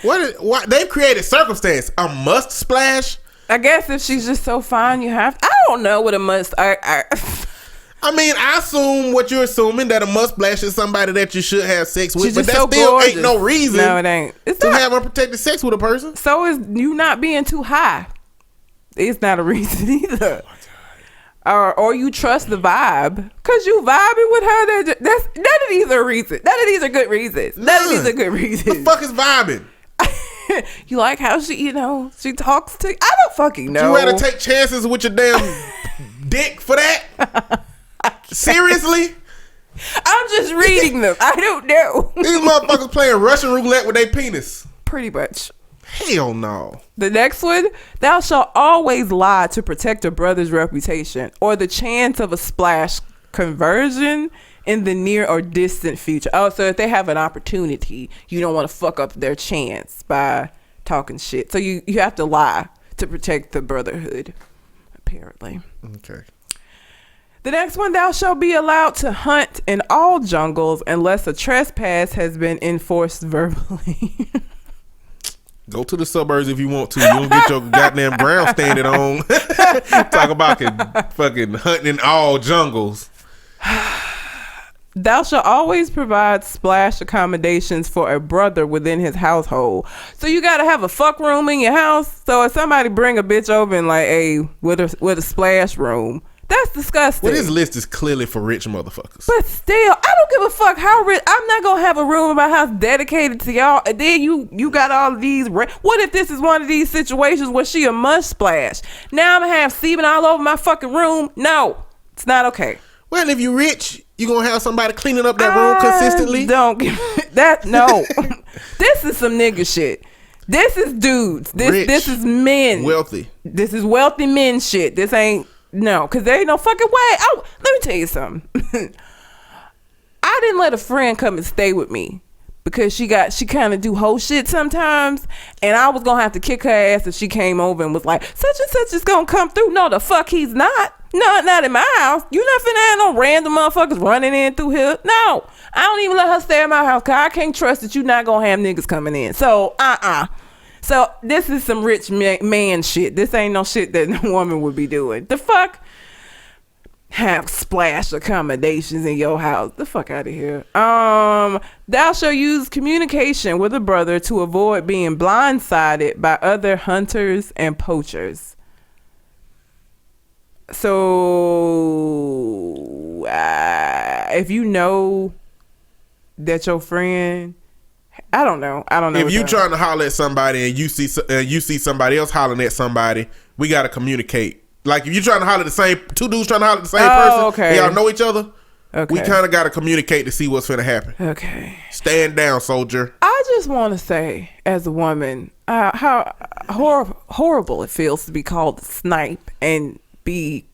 What they've created circumstance. A must splash? I guess if she's just so fine, you have to. I don't know what a must. I mean, I assume what you're assuming, that a must splash is somebody that you should have sex with, She's but just that so still gorgeous. ain't no reason. No, it ain't. It's to not. have unprotected sex with a person. So is you not being too high. It's not a reason either. Or you trust the vibe because you vibing with her. That's none of these are reasons. None of these are good reasons. None of these are good reasons. The fuck is vibing? You like how she talks to you? I don't fucking know. You rather take chances with your damn dick for that? Seriously? I'm just reading them. I don't know. These motherfuckers playing Russian roulette with their penis. Pretty much. Hell no. The next one, thou shalt always lie to protect a brother's reputation or the chance of a splash conversion in the near or distant future. Oh, so if they have an opportunity, you don't want to fuck up their chance by talking shit. So you have to lie to protect the brotherhood, apparently. Okay. The next one, thou shalt be allowed to hunt in all jungles unless a trespass has been enforced verbally. Go to the suburbs if you want to. You don't get your goddamn ground standing on. Talk about fucking hunting in all jungles. Thou shalt always provide splash accommodations for a brother within his household. So you gotta have a fuck room in your house. So if somebody bring a bitch over and like, with a splash room, that's disgusting. Well, this list is clearly for rich motherfuckers. But still, I don't give a fuck how rich. I'm not gonna have a room in my house dedicated to y'all. And then you got all of these. What if this is one of these situations where she a must splash? Now I'm gonna have semen all over my fucking room. No, it's not okay. Well, if you rich, You gonna have somebody cleaning up that room consistently? Don't give that. No, this is some nigga shit. This is dudes. This is men. Wealthy. This is wealthy men shit. This ain't no, cause there ain't no fucking way. Oh, let me tell you something. I didn't let a friend come and stay with me because she kind of do whole shit sometimes, and I was gonna have to kick her ass if she came over and was like, such and such is gonna come through. No, the fuck he's not. No, not in my house. You not finna have no random motherfuckers running in through here. No, I don't even let her stay at my house because I can't trust that you not gonna have niggas coming in. So, So this is some rich man shit. This ain't no shit that a woman would be doing. The fuck? Have splash accommodations in your house. The fuck out of here. Thou shall use communication with a brother to avoid being blindsided by other hunters and poachers. So if you know that your friend, I don't know. If you trying to holler at somebody and you see somebody else hollering at somebody, we gotta communicate. Like if you trying to holler at the same two dudes trying to holler at the same person, okay. y'all know each other. Okay. We kind of gotta communicate to see what's finna happen. Okay. Stand down, soldier. I just want to say, as a woman, how horrible it feels to be called a snipe and be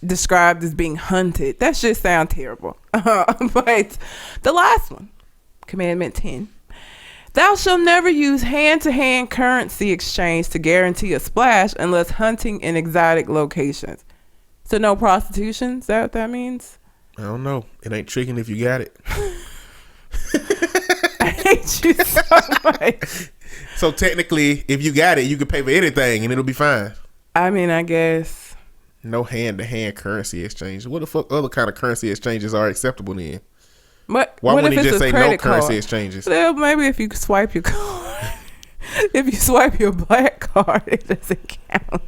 described as being hunted. That shit sound terrible. But the last one, Commandment 10. Thou shalt never use hand-to-hand currency exchange to guarantee a splash unless hunting in exotic locations. So no prostitution? Is that what that means? I don't know. It ain't tricking if you got it. I hate you so much. So technically, if you got it, you can pay for anything and it'll be fine. I mean, I guess. No hand-to-hand currency exchange. What the fuck other kind of currency exchanges are acceptable then? Why wouldn't he just say no currency exchanges? Well, maybe if you swipe your card. If you swipe your black card, it doesn't count.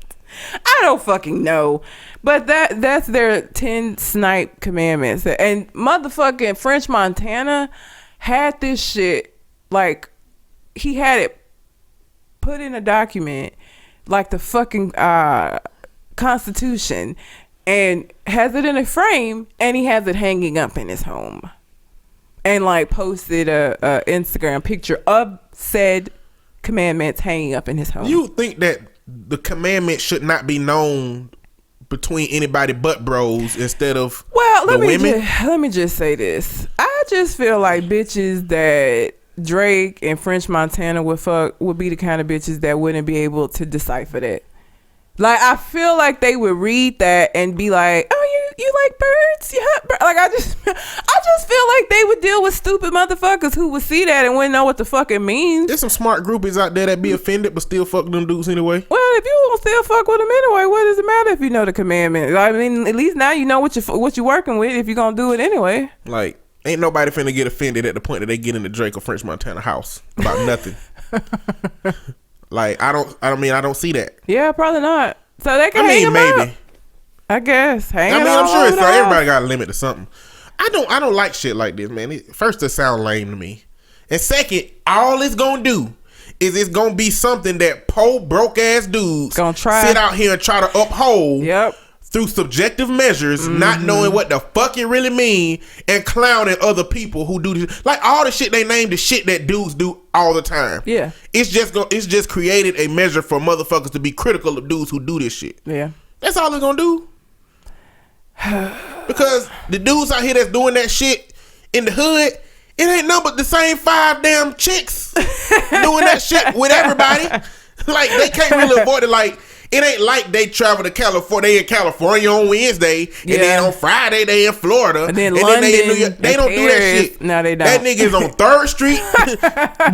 I don't fucking know. But that's their 10 snipe commandments. And motherfucking French Montana had this shit, like, he had it put in a document like the fucking Constitution, and has it in a frame, and he has it hanging up in his home, and like posted a Instagram picture of said commandments hanging up in his home. You think that the commandment should not be known between anybody but bros instead of let women? me just say this. I just feel like bitches that Drake and French Montana would fuck would be the kind of bitches that wouldn't be able to decipher that. Like, I feel like they would read that and be like, oh, you like birds? You hunt birds? Like, I just feel like they would deal with stupid motherfuckers who would see that and wouldn't know what the fuck it means. There's some smart groupies out there that be offended but still fuck them dudes anyway. Well, if you won't still fuck with them anyway, what does it matter if you know the commandment? I mean, at least now you know what you're working with if you're gonna do it anyway. Like, ain't nobody finna get offended at the point that they get in the Drake or French Montana house about nothing. Like, I don't see that. Yeah, probably not. So they can hang maybe up. I guess. I'm sure it's everybody got a limit to something. I don't like shit like this, man. First, it sound lame to me, and second, all it's gonna do is it's gonna be something that poor broke ass dudes gonna sit out here and try to uphold. Yep. Through subjective measures, not knowing what the fuck it really mean, and clowning other people who do this. Like all the shit they name the shit that dudes do all the time. Yeah. It's just created a measure for motherfuckers to be critical of dudes who do this shit. Yeah. That's all it's gonna do. Because the dudes out here that's doing that shit in the hood, it ain't nothing but the same 5 damn chicks doing that shit with everybody. Like they can't really avoid it. Like, it ain't like they travel to California. They in California on Wednesday, and then on Friday they in Florida, and then London, they in New York. They don't do that shit. No, they don't. That nigga is on 3rd Street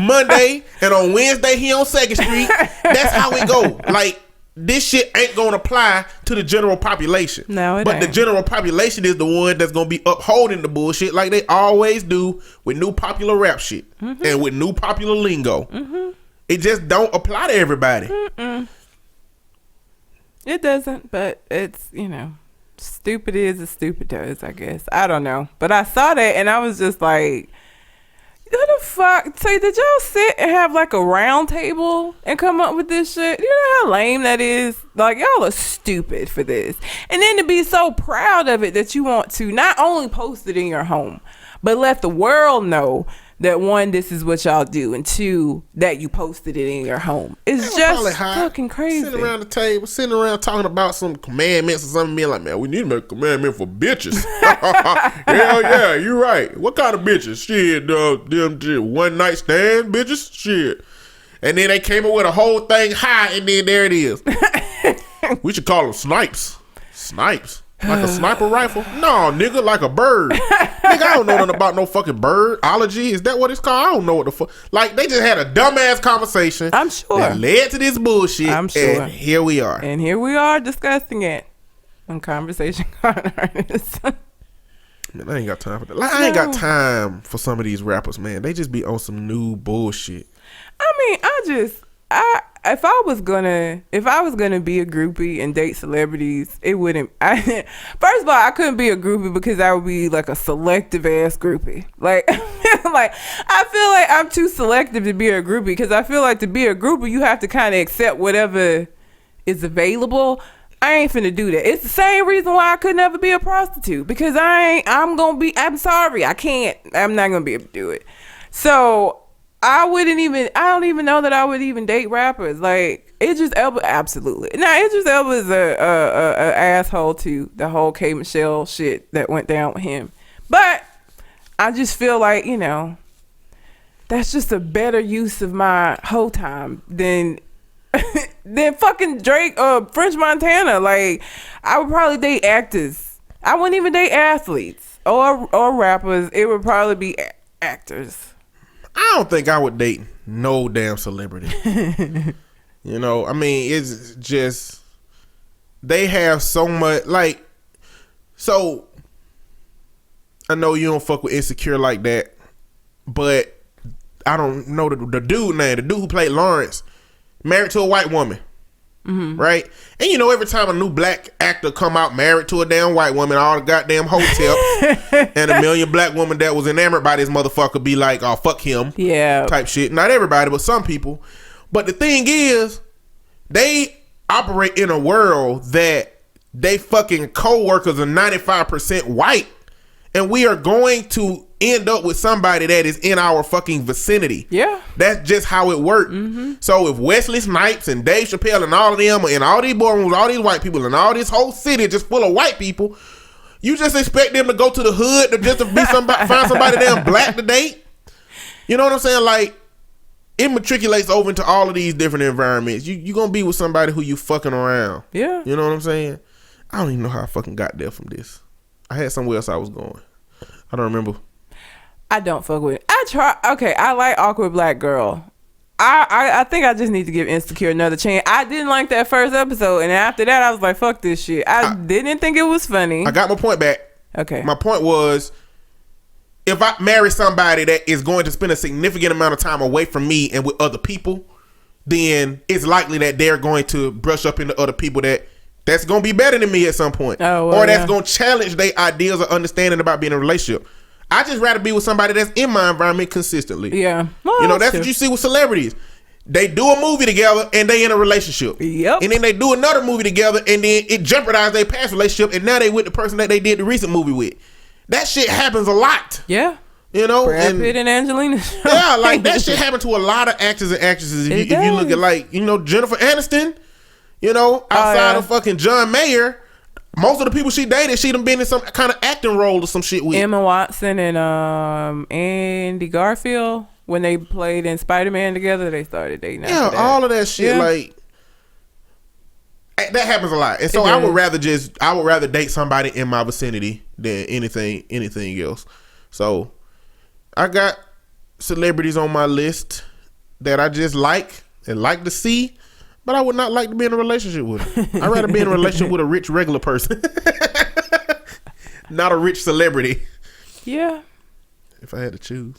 Monday, and on Wednesday he on 2nd Street. That's how it go. Like, this shit ain't gonna apply to the general population. No, it ain't. The general population is the one that's gonna be upholding the bullshit like they always do with new popular rap shit and with new popular lingo. It just don't apply to everybody. It doesn't, but it's, stupid is as stupid does, I guess. I don't know. But I saw that and I was just like, Who the fuck? Say, did y'all sit and have like a round table and come up with this shit? You know how lame that is? Like, y'all are stupid for this. And then to be so proud of it that you want to not only post it in your home, but let the world know that one, this is what y'all do, and two, that you posted it in your home. It's just fucking crazy. Sitting around the table, sitting around talking about some commandments or something, being like, man, we need to make a commandment for bitches. Hell yeah, you right. What kind of bitches? Shit, them one night stand bitches? Shit. And then they came up with a whole thing high, and then there it is. We should call them snipes. Snipes. Like a sniper rifle? No, nigga, like a bird. Nigga, I don't know nothing about no fucking birdology. Is that what it's called? I don't know what the fuck. Like, they just had a dumbass conversation. I'm sure. That led to this bullshit. I'm sure. And here we are. And here we are discussing it on Conversation Con Artists. Man, I ain't got time for that. Like, I ain't got time for some of these rappers, man. They just be on some new bullshit. I mean, if I was gonna be a groupie and date celebrities, it wouldn't. First of all, I couldn't be a groupie because I would be like a selective ass groupie. Like, like I feel like I'm too selective to be a groupie because I feel like to be a groupie you have to kind of accept whatever is available. I ain't finna do that. It's the same reason why I could never be a prostitute because I'm sorry, I can't. I'm not gonna be able to do it. So. I don't even know that I would even date rappers. Like, Idris Elba, absolutely. Now, Idris Elba is a asshole to the whole K. Michelle shit that went down with him. But I just feel like, you know, that's just a better use of my whole time than fucking Drake or French Montana. Like, I would probably date actors. I wouldn't even date athletes or rappers. It would probably be actors. I don't think I would date no damn celebrity. You know, I mean, it's just they have so much. Like, so I know you don't fuck with Insecure like that, but I don't know the dude name. The dude who played Lawrence, married to a white woman. Mm-hmm. Right? And you know, every time a new black actor come out married to a damn white woman, all the goddamn hotel and a million black women that was enamored by this motherfucker be like, oh, fuck him. Yeah. Type shit. Not everybody, but some people. But the thing is, they operate in a world that they fucking co-workers are 95% white. And we are going to end up with somebody that is in our fucking vicinity. Yeah. That's just how it worked. Mm-hmm. So if Wesley Snipes and Dave Chappelle and all of them and all these boardrooms, all these white people and all this whole city just full of white people, you just expect them to go to the hood to just to be somebody, find somebody damn black to date? You know what I'm saying? Like, it matriculates over into all of these different environments. You gonna be with somebody who you fucking around. Yeah. You know what I'm saying? I don't even know how I fucking got there from this. I had somewhere else I was going. I don't remember. I don't fuck with it. I like Awkward Black Girl. I think I just need to give Insecure another chance. I didn't like that first episode, and after that I was like, fuck this shit. I didn't think it was funny. I got my point back. Okay. My point was, if I marry somebody that is going to spend a significant amount of time away from me and with other people, then it's likely that they're going to brush up into other people that's going to be better than me at some point. Or that's going to challenge their ideas or understanding about being in a relationship. I just rather be with somebody that's in my environment consistently. Yeah. Well, you know, that's what you see with celebrities. They do a movie together and they in a relationship. Yep. And then they do another movie together and then it jeopardizes their past relationship and now they with the person that they did the recent movie with. That shit happens a lot. Yeah. You know, Brad Pitt and Angelina. Yeah, like that shit happened to a lot of actors and actresses. If you look at, like, you know, Jennifer Aniston, you know, outside of fucking John Mayer, most of the people she dated, she done been in some kind of acting role or some shit with. Emma Watson and Andy Garfield, when they played in Spider-Man together, they started dating. Yeah, all of that shit, like that happens a lot. And so I would rather date somebody in my vicinity than anything else. So I got celebrities on my list that I just like and like to see. But I would not like to be in a relationship with her. I'd rather be in a relationship with a rich regular person. Not a rich celebrity. Yeah. If I had to choose.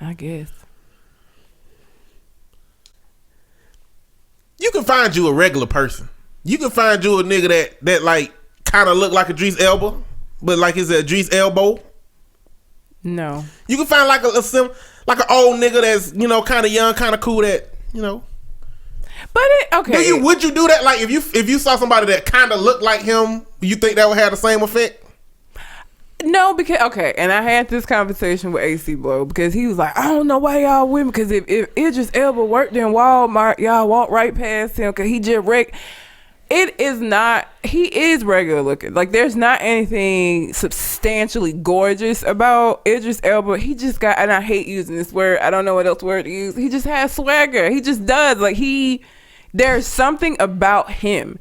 I guess. You can find you a regular person. You can find you a nigga that like kind of look like Idris Elba, but like is Idris Elbow. No. You can find like an old nigga that's, you know, kind of young, kind of cool that, you know. But okay. Would you do that? Like if you saw somebody that kind of looked like him, you think that would have the same effect? No, because and I had this conversation with AC Blow because he was like, I don't know why y'all with me, because if Idris Elba worked in Walmart, y'all walk right past him because he just It is not. He is regular looking. Like there's not anything substantially gorgeous about Idris Elba. He just got, and I hate using this word. I don't know what else word to use. He just has swagger. He just does. Like there's something about him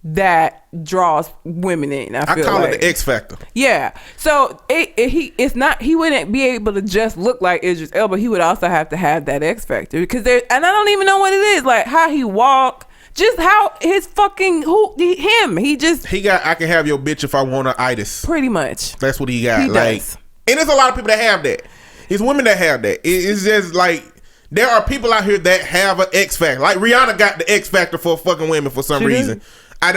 that draws women in. I call it the X factor. Yeah. So it's not. He wouldn't be able to just look like Idris Elba. He would also have to have that X factor because and I don't even know what it is. Like how he walk. Just how his fucking he got. I can have your bitch if I want her itis. Pretty much. That's what he got. He like, does. And there's a lot of people that have that. It's women that have that. It's just like there are people out here that have an X factor. Like Rihanna got the X factor for fucking women for some reason. I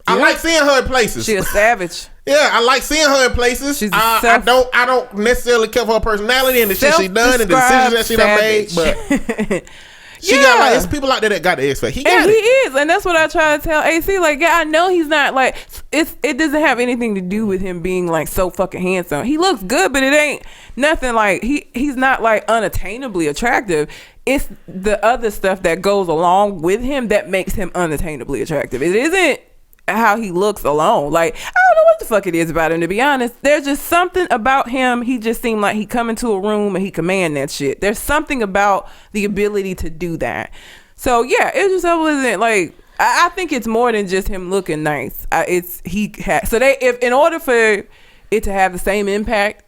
like seeing her in places. She a savage. Yeah, I like seeing her in places. I don't necessarily care for her personality and the shit she done and the decisions that she done made, but she got like it's people out there that got the X factor. He is, and that's what I try to tell AC. Like, yeah, I know he's not like it doesn't have anything to do with him being like so fucking handsome. He looks good, but it ain't nothing like he's not like unattainably attractive. It's the other stuff that goes along with him that makes him unattainably attractive. It isn't how he looks alone. Like, I don't know what the fuck it is about him, to be honest. There's just something about him. He just seemed like he come into a room and he command that shit. There's something about the ability to do that. So yeah, it just wasn't like, I think it's more than just him looking nice. If in order for it to have the same impact,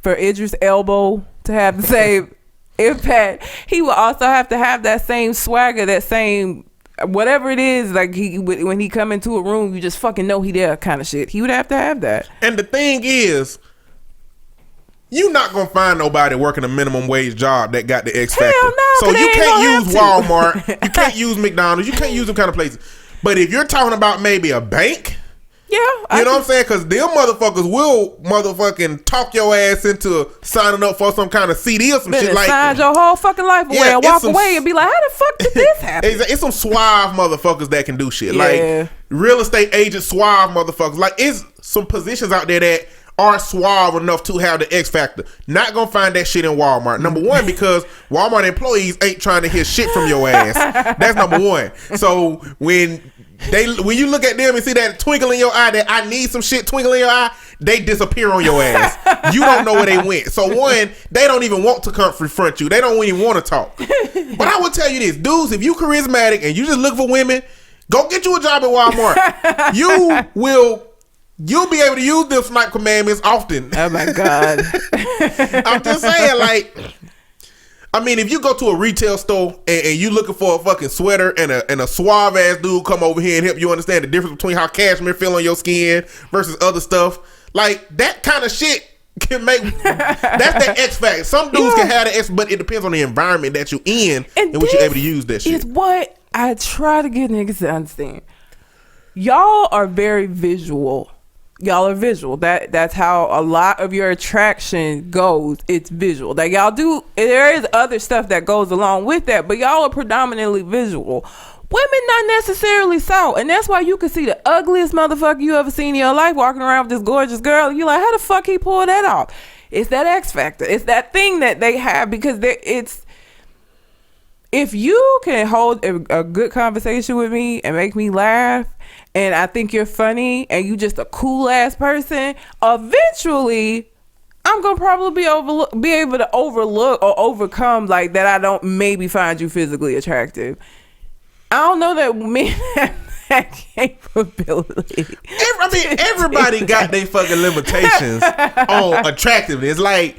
for Idris Elba to have the same impact, he will also have to have that same swagger, that same whatever it is, like when he come into a room, you just fucking know he there kind of shit. He would have to have that. And the thing is, you not gonna find nobody working a minimum wage job that got the X factor. Hell no, so you can't use Walmart, you can't use McDonald's, you can't use them kind of places. But if you're talking about maybe a bank, yeah, you know what I'm saying? Because them motherfuckers will motherfucking talk your ass into signing up for some kind of CD or some shit like that. Sign your whole fucking life away and walk away and be like, how the fuck did this happen? It's some suave motherfuckers that can do shit. Yeah. Like real estate agent suave motherfuckers. Like it's some positions out there that are suave enough to have the X factor. Not gonna find that shit in Walmart. Number one, because Walmart employees ain't trying to hear shit from your ass. That's number one. So when you look at them and see that twinkle in your eye, that I need some shit twinkle in your eye, they disappear on your ass. You don't know where they went. So one, they don't even want to confront you. They don't even want to talk. But I will tell you this, dudes, if you charismatic and you just look for women, go get you a job at Walmart. You'll be able to use them snipe commandments often. Oh my God. I'm just saying, like, I mean, if you go to a retail store and you looking for a fucking sweater and a suave ass dude come over here and help you understand the difference between how cashmere feel on your skin versus other stuff, like that kind of shit can make that's that X factor. Some dudes can have the X, but it depends on the environment that you in and what you're able to use that shit. It's what I try to get niggas to understand. Y'all are very visual. Y'all are visual. That's how a lot of your attraction goes. It's visual. Like y'all do, there is other stuff that goes along with that, but y'all are predominantly visual. Women not necessarily so, and that's why you can see the ugliest motherfucker you ever seen in your life walking around with this gorgeous girl. You're like, how the fuck he pulled that off? It's that X factor. It's that thing that they have because it's. If you can hold a good conversation with me and make me laugh, and I think you're funny and you just a cool ass person, eventually I'm gonna probably be able to overlook or overcome like that. I don't maybe find you physically attractive. I don't know that men have that capability. Everybody got their fucking limitations on attractiveness. Like,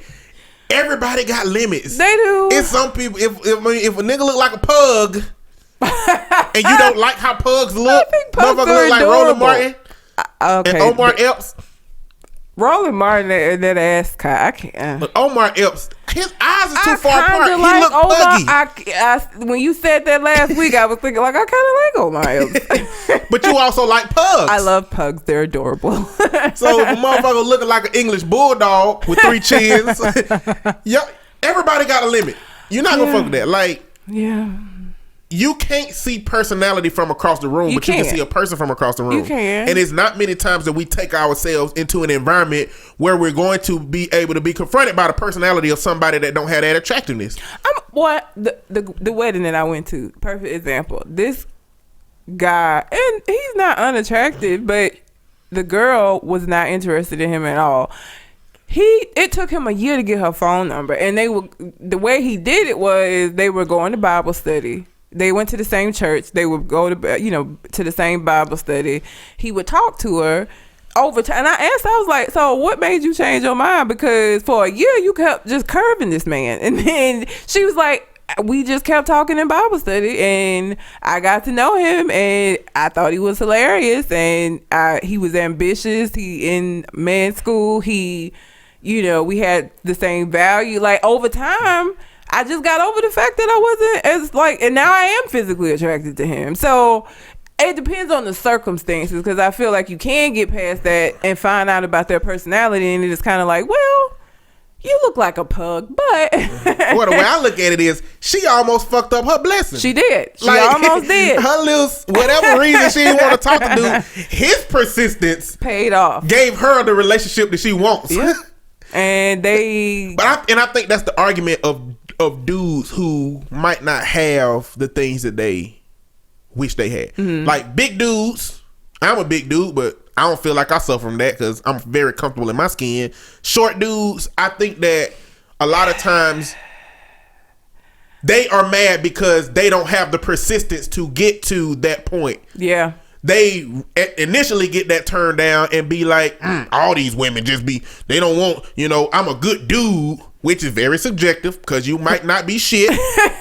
everybody got limits. They do. It's some people. If a nigga look like a pug, and you don't like how pugs look, motherfucker look like Roland Martin and Omar Epps. Roland Martin and that ass guy, I can't. But Omar Epps his eyes are too far apart. Like he look puggy. When you said that last week, I was thinking like I kind of like Omar. But you also like pugs. I love pugs. They're adorable. So a motherfucker looking like an English bulldog with 3 chins. Yo, everybody got a limit. You're not gonna fuck with that. Like, yeah. You can't see personality from across the room, but you can see a person from across the room. You can. And it's not many times that we take ourselves into an environment where we're going to be able to be confronted by the personality of somebody that don't have that attractiveness. The wedding that I went to, perfect example. This guy, and he's not unattractive, but the girl was not interested in him at all. It took him a year to get her phone number, and the way he did it was they were going to Bible study. They went to the same church. They would go to the same Bible study. He would talk to her over time. And I asked, I was like, so what made you change your mind? Because for a year, you kept just curving this man. And then she was like, we just kept talking in Bible study, and I got to know him, and I thought he was hilarious, and he was ambitious. He in men's school. We had the same value. Like, over time, I just got over the fact that I wasn't as and now I am physically attracted to him. So it depends on the circumstances, because I feel like you can get past that and find out about their personality, and it's kind of like, well, you look like a pug, but well, the way I look at it is, she almost fucked up her blessing. She did. She almost did. Her little, whatever reason she didn't want to talk to dude, his persistence paid off. Gave her the relationship that she wants. Yeah. And I think that's the argument of dudes who might not have the things that they wish they had. Mm-hmm. Like big dudes, I'm a big dude, but I don't feel like I suffer from that because I'm very comfortable in my skin. Short dudes, I think that a lot of times they are mad because they don't have the persistence to get to that point. Yeah. They initially get that turned down and be like, all these women they don't want, I'm a good dude, which is very subjective because you might not be shit.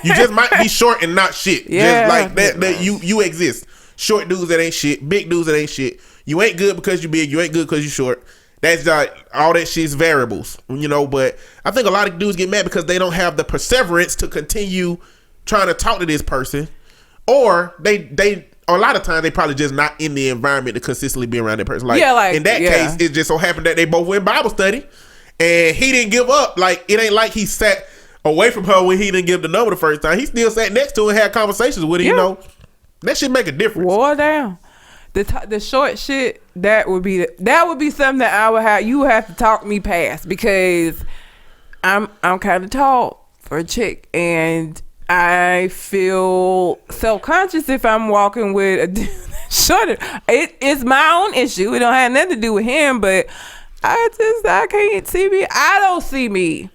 You just might be short and not shit. Yeah. Just like that you exist. Short dudes that ain't shit, big dudes that ain't shit. You ain't good because you big, you ain't good because you short. That's like all that shit's variables, but I think a lot of dudes get mad because they don't have the perseverance to continue trying to talk to this person, or a lot of times they probably just not in the environment to consistently be around that person. In that case, it just so happened that they both went Bible study and he didn't give up. Like, it ain't like he sat away from her when he didn't give the number the first time. He still sat next to her and had conversations with her, That should make a difference. Wore down. The short shit, that would be something that I would have, you would have to talk me past, because I'm kind of tall for a chick, and I feel self-conscious if I'm walking with a dude that's shorter. It's my own issue. It don't have nothing to do with him, but I can't see me. I don't see me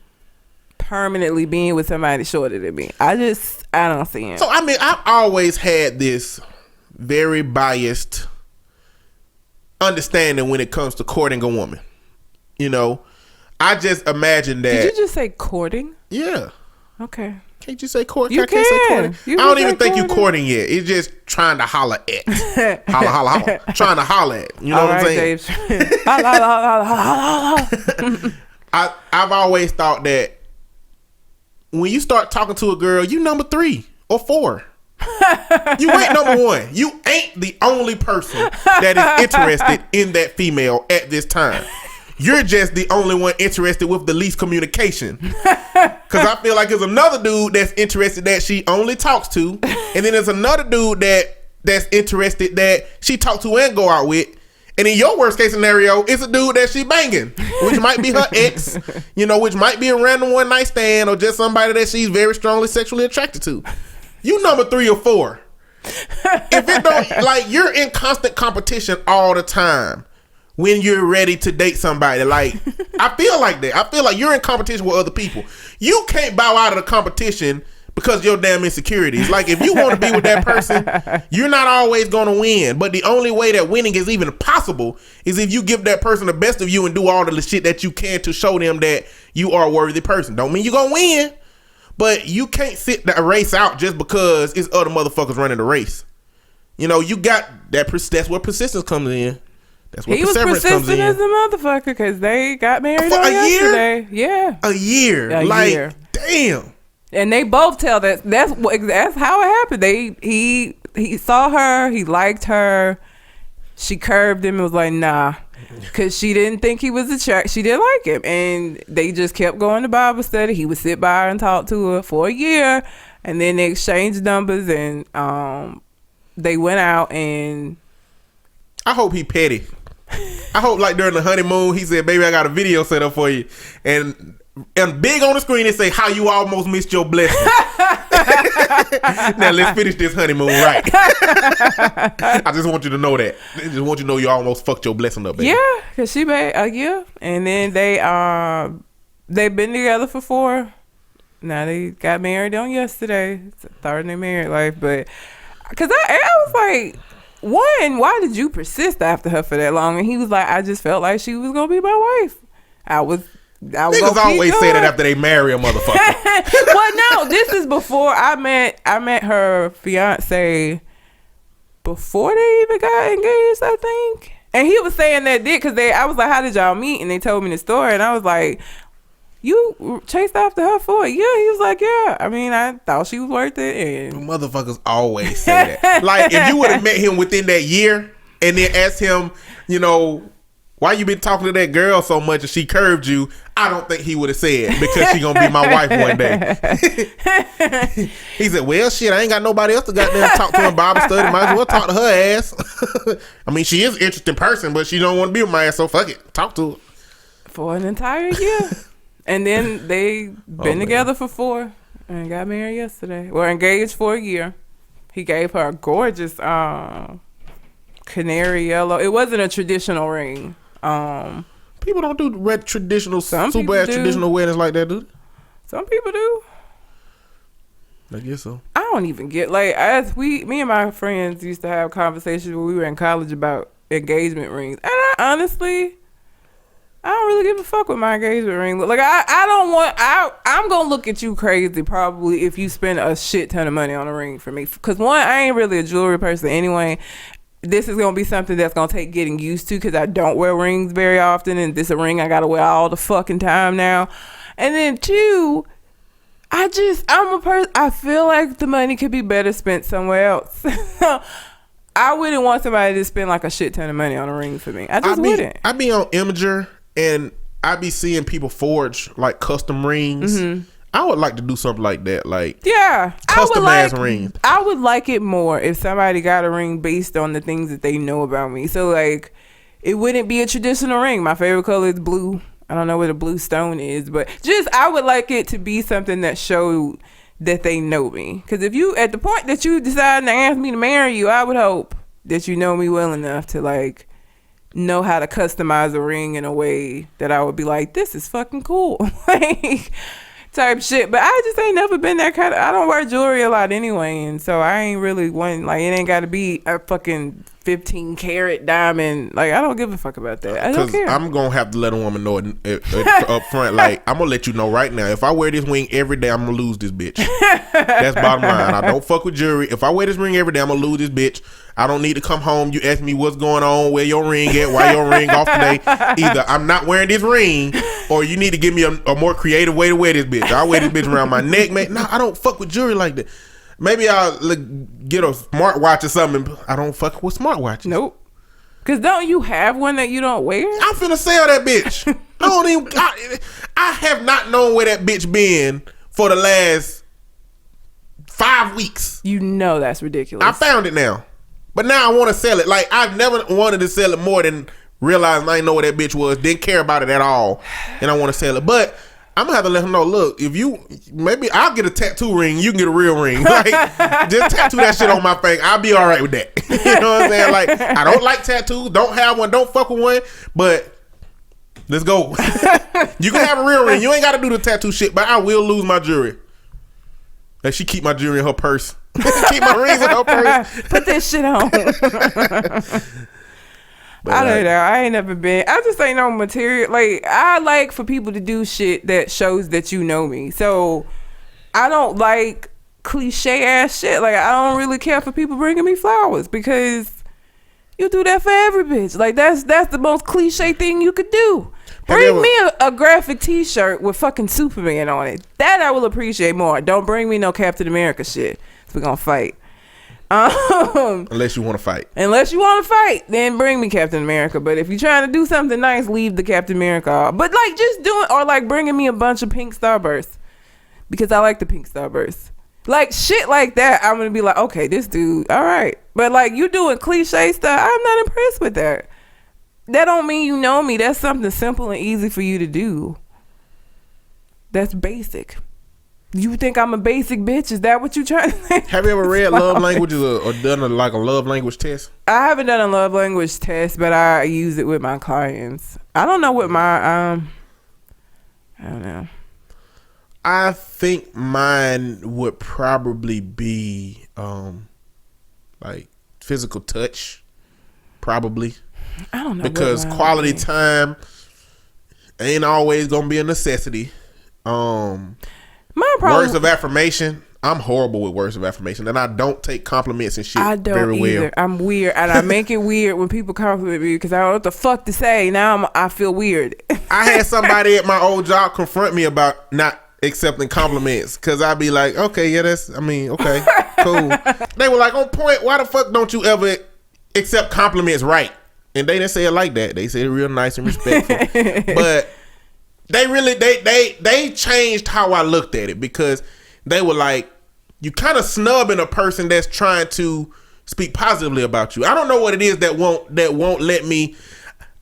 permanently being with somebody shorter than me. I don't see him. So, I've always had this very biased understanding when it comes to courting a woman. I just imagine that. Did you just say courting? Yeah. Okay. Can't you say court? You can't say courting. You I don't even think you courting yet. It's just trying to holler at. holla, holla, holla. Trying to holler at. You know all what I'm saying? Dave. Holla, holla, holla, holla. I've always thought that when you start talking to a girl, you number 3 or 4. You ain't number 1. You ain't the only person that is interested in that female at this time. You're just the only one interested with the least communication. Because I feel like there's another dude that's interested that she only talks to, and then there's another dude that's interested that she talk to and go out with. And in your worst case scenario, it's a dude that she banging, which might be her ex, which might be a random one night stand, or just somebody that she's very strongly sexually attracted to. You number 3 or 4. If it don't, you're in constant competition all the time when you're ready to date somebody. I feel like that. I feel like you're in competition with other people. You can't bow out of the competition because of your damn insecurities. If you want to be with that person, you're not always going to win. But the only way that winning is even possible is if you give that person the best of you and do all the shit that you can to show them that you are a worthy person. Don't mean you're going to win, but you can't sit the race out just because it's other motherfuckers running the race. You got that. That's where persistence comes in. That's what he was perseverance comes persistent in. as a motherfucker because they got married For on a year? yesterday. Yeah, A year. A year. Damn. and they both tell that's how it happened. He saw her, he liked her. She curved him and was like, nah, because she didn't think he was attractive. She didn't like him, and they just kept going to Bible study. He would sit by her and talk to her for a year, and then they exchanged numbers, and they went out. And I hope he petty. I hope like during the honeymoon he said, baby, I got a video set up for you, and big on the screen it say how you almost missed your blessing. Now let's finish this honeymoon right. I just want you to know that. I just want you to know you almost fucked your blessing up, baby. yeah, because she made a year, and then they've been together for 4. Now they got married on yesterday. It's a third in their married life, but because I was like, one, why did you persist after her for that long? And he was like, I just felt like she was gonna be my wife. I was Niggas always say that after they marry a motherfucker. Well, no, this is before I met her fiance before they even got engaged, I think. And he was saying that because I was like, how did y'all meet? And they told me the story, and I was like, you chased after her for a year? He was like, yeah. I mean, I thought she was worth it. And Motherfuckers always say that. Like, if you would have met him within that year and then asked him, you know, why you been talking to that girl so much and she curved you, I don't think he would have said, because she gonna be my wife one day. He said, well, shit, I ain't got nobody else to goddamn talk to in Bible study. Might as well talk to her ass. I mean, she is an interesting person, but she don't want to be with my ass, so fuck it. Talk to her. For an entire year. And then they been together for 4 and got married yesterday. Well, engaged for a year. He gave her a gorgeous canary yellow. It wasn't a traditional ring. People don't do red traditional, Some super people ass do. traditional weddings like that, do they? Some people do. I guess so. I don't even get, like, me and my friends used to have conversations when we were in college about engagement rings. And I honestly, I don't really give a fuck with my engagement ring. Like, I'm gonna look at you crazy probably if you spend a shit ton of money on a ring for me. Because one, I ain't really a jewelry person anyway. This is gonna be something that's gonna take getting used to because I don't wear rings very often, and this is a ring I gotta wear all the fucking time now. And then 2, I'm a person, I feel like the money could be better spent somewhere else. I wouldn't want somebody to spend like a shit ton of money on a ring for me. I just wouldn't. I be on Imager and I be seeing people forge like custom rings. Mm-hmm. I would like to do something like that, like customized rings. I would like it more if somebody got a ring based on the things that they know about me. So like, it wouldn't be a traditional ring. My favorite color is blue. I don't know what a blue stone is, but just I would like it to be something that showed that they know me. Because if you, at the point that you decide to ask me to marry you, I would hope that you know me well enough to like know how to customize a ring in a way that I would be like, this is fucking cool. Like, type shit. But I just ain't never been that kind of, I don't wear jewelry a lot anyway, and so I ain't really one, like, it ain't gotta be a fucking 15 karat diamond. Like, I don't give a fuck about that. I don't care. I'm gonna have to let a woman know it up front. Like, I'm gonna let you know right now, if I wear this ring every day, I'm gonna lose this bitch. That's bottom line. I don't fuck with jewelry. If I wear this ring every day, I'm gonna lose this bitch. I don't need to come home, you ask me what's going on, where your ring at, why your ring off today. Either I'm not wearing this ring, or you need to give me a more creative way to wear this bitch. I'll wear this bitch around my neck, man. No, I don't fuck with jewelry like that. Maybe I'll get a smartwatch or something. I don't fuck with smartwatches. Nope. Cause don't you have one that you don't wear? I'm finna sell that bitch. I have not known where that bitch been for the last 5 weeks. You know that's ridiculous. I found it now. But now I want to sell it. Like, I've never wanted to sell it more than realizing I didn't know where that bitch was. Didn't care about it at all. And I want to sell it. But I'm going to have to let him know, look, if you, maybe I'll get a tattoo ring. You can get a real ring. Like, just tattoo that shit on my face. I'll be all right with that. You know what I'm saying? Like, I don't like tattoos. Don't have one. Don't fuck with one. But let's go. You can have a real ring. You ain't got to do the tattoo shit. But I will lose my jewelry. Like, she keep my jewelry in her purse. Keep my rings in her purse. Put this shit on. I don't know. I ain't never been. I just ain't no material. Like, I like for people to do shit that shows that you know me. So I don't like cliche ass shit. Like, I don't really care for people bringing me flowers because You do that for every bitch. Like that's the most cliche thing you could do. Bring me a graphic T-shirt with fucking Superman on it. That I will appreciate more. Don't bring me no Captain America shit. We're gonna fight. Unless you want to fight. Unless you want to fight, then bring me Captain America. But if you're trying to do something nice, leave the Captain America off. But like just doing, or like bringing me a bunch of pink Starbursts, because I like the pink Starbursts. Like shit like that, I'm gonna be like, okay, this dude, all right. But like you doing cliche stuff, I'm not impressed with that. That don't mean you know me. That's something simple and easy for you to do. That's basic. You think I'm a basic bitch? Is that what you trying to say? Have you ever read love languages or done a love language test? I haven't done a love language test, but I use it with my clients. I don't know what my I don't know. I think mine would probably be like physical touch, probably. I don't know, because quality time ain't always gonna be a necessity. Words of affirmation. I'm horrible with words of affirmation, and I don't take compliments and shit. I don't very either. well. I'm weird, and I make it weird when people compliment me because I don't know what the fuck to say. Now I feel weird. I had somebody at my old job confront me about not accepting compliments because I'd be like, okay, yeah, okay, cool. They were like, on point. Why the fuck don't you ever accept compliments right? And they didn't say it like that. They said it real nice and respectful. But they really they changed how I looked at it, because they were like, you kind of snubbing a person that's trying to speak positively about you. I don't know what it is that won't let me.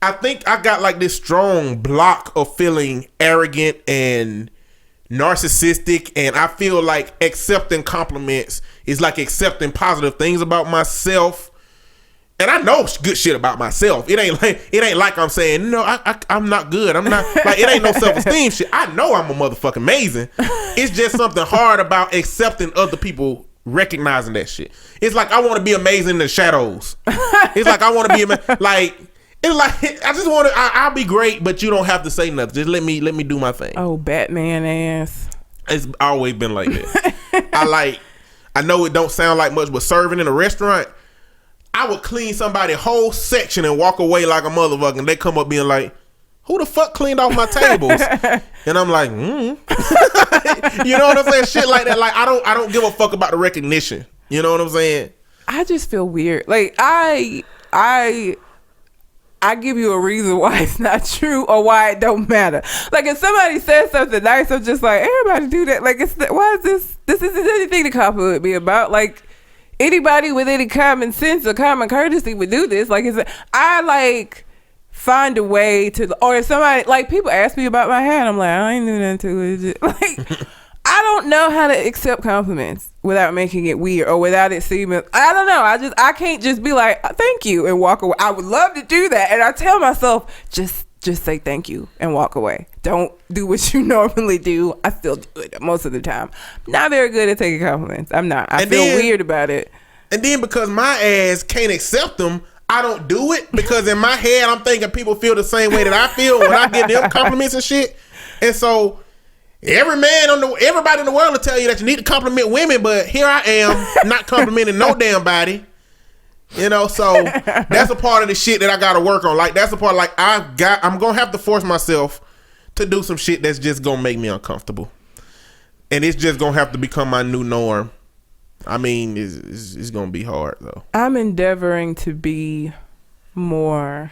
I think I got like this strong block of feeling arrogant and narcissistic, and I feel like accepting compliments is like accepting positive things about myself. And I know good shit about myself. It ain't like I'm saying, no, I'm not good. I'm not, like, it ain't no self-esteem shit. I know I'm a motherfucking amazing. It's just something hard about accepting other people recognizing that shit. It's like I want to be amazing in the shadows. It's like I want to be like, it's like I just want to. I'll be great, but you don't have to say nothing. Just let me do my thing. Oh, Batman ass. It's always been like that. I know it don't sound like much, but serving in a restaurant, I would clean somebody's whole section and walk away like a motherfucker, and they come up being like, who the fuck cleaned off my tables? And I'm like, You know what I'm saying? Shit like that. Like I don't give a fuck about the recognition. You know what I'm saying? I just feel weird. Like I give you a reason why it's not true or why it don't matter. Like if somebody says something nice, I'm just like, everybody do that. Like why is this? This isn't anything to compliment me about. Like anybody with any common sense or common courtesy would do this. Like I like find a way to, or if somebody, like people ask me about my hair and I'm like, I ain't doing nothing to it. Just, like I don't know how to accept compliments without making it weird or without it seeming, I don't know. I can't just be like, thank you and walk away. I would love to do that. And I tell myself, just say thank you and walk away. Don't do what you normally do. I still do it most of the time. Not very good at taking compliments. I'm not. I feel weird about it. And then because my ass can't accept them, I don't do it, because in my head I'm thinking people feel the same way that I feel when I give them compliments and shit. And so everybody in the world will tell you that you need to compliment women, but here I am not complimenting no damn body. You know, so that's a part of the shit that I gotta work on. Like that's the part, like I'm gonna have to force myself to do some shit that's just gonna make me uncomfortable, and it's just gonna have to become my new norm. I mean, it's gonna be hard though. I'm endeavoring to be more,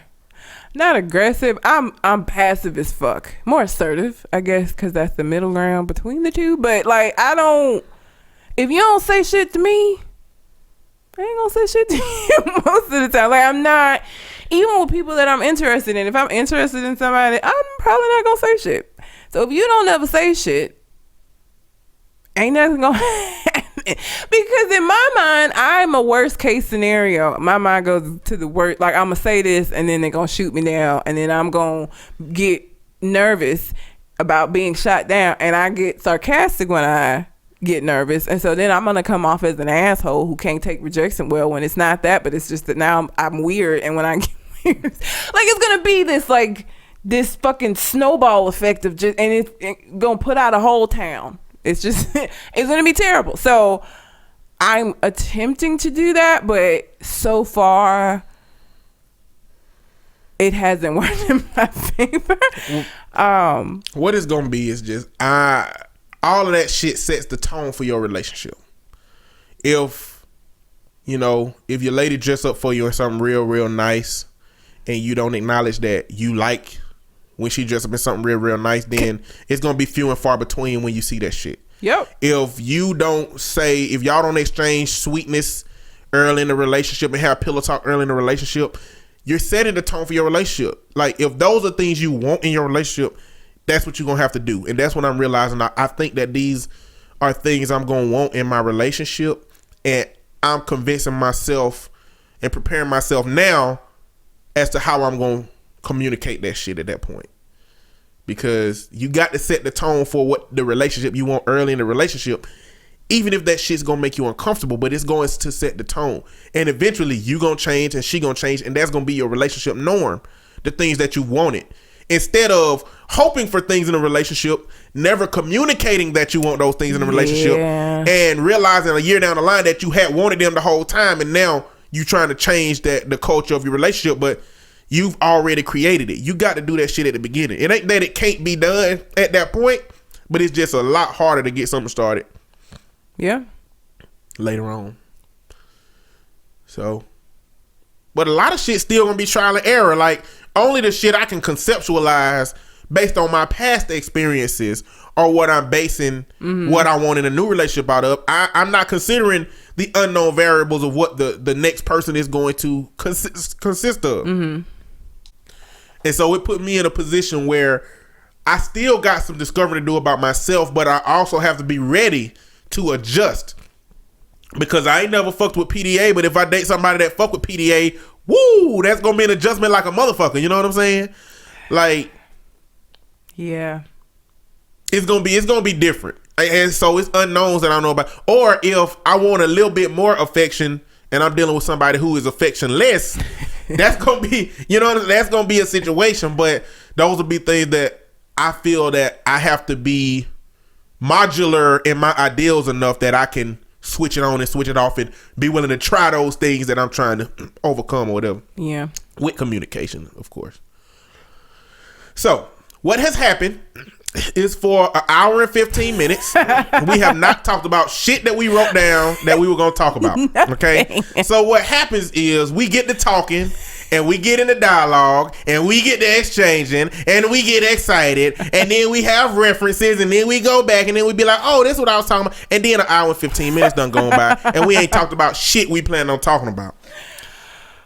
not aggressive. I'm passive as fuck. More assertive, I guess, because that's the middle ground between the two. But like, if you don't say shit to me, I ain't gonna say shit to you most of the time. Like I'm not, even with people that I'm interested in. If I'm interested in somebody, I'm probably not gonna say shit. So if you don't ever say shit, ain't nothing gonna happen. Because in my mind, I'm a worst case scenario. My mind goes to the worst. Like I'm gonna say this, and then they're gonna shoot me down, and then I'm gonna get nervous about being shot down, and I get sarcastic when I get nervous, and so then I'm gonna come off as an asshole who can't take rejection well, when it's not that, but it's just that now I'm weird, and when I get weird, like it's gonna be this fucking snowball effect of just, and it's gonna put out a whole town. It's just it's gonna be terrible. So I'm attempting to do that, but so far it hasn't worked in my favor. What it's gonna be is just all of that shit sets the tone for your relationship. If if your lady dress up for you in something real nice, and you don't acknowledge that you like when she dress up in something real nice, then it's gonna be few and far between when you see that shit. Yep. If y'all don't exchange sweetness early in the relationship and have pillow talk early in the relationship, you're setting the tone for your relationship. Like, if those are things you want in your relationship, that's what you're gonna have to do. And that's what I'm realizing. I think that these are things I'm gonna want in my relationship, and I'm convincing myself and preparing myself now as to how I'm gonna communicate that shit at that point. Because you got to set the tone for what the relationship you want early in the relationship, even if that shit's gonna make you uncomfortable, but it's going to set the tone. And eventually you gonna change and she gonna change, and that's gonna be your relationship norm, the things that you wanted. Instead of hoping for things in a relationship, never communicating that you want those things in a relationship, and realizing a year down the line that you had wanted them the whole time, and now you trying to change the culture of your relationship, but you've already created it. You got to do that shit at the beginning. It ain't that it can't be done at that point, but it's just a lot harder to get something started. Yeah. Later on. So, but a lot of shit still gonna be trial and error. Like, only the shit I can conceptualize based on my past experiences or what I'm basing what I want in a new relationship out of. I'm not considering the unknown variables of what the next person is going to consist of. And so it put me in a position where I still got some discovery to do about myself, but I also have to be ready to adjust. Because I ain't never fucked with PDA, but if I date somebody that fuck with PDA, woo, that's gonna be an adjustment like a motherfucker. You know what I'm saying? Like, yeah, it's gonna be different. And so it's unknowns that I don't know about. Or if I want a little bit more affection and I'm dealing with somebody who is affectionless, that's gonna be, that's gonna be a situation. But those will be things that I feel that I have to be modular in my ideals enough that I can switch it on and switch it off and be willing to try those things that I'm trying to overcome or whatever. Yeah. With communication, of course. So what has happened is for an hour and 15 minutes, we have not talked about shit that we wrote down that we were going to talk about. Okay. So what happens is we get to talking and we get into dialogue and we get to exchanging and we get excited and then we have references and then we go back and then we be like, oh, this is what I was talking about. And then an hour and 15 minutes done going by and we ain't talked about shit we plan on talking about.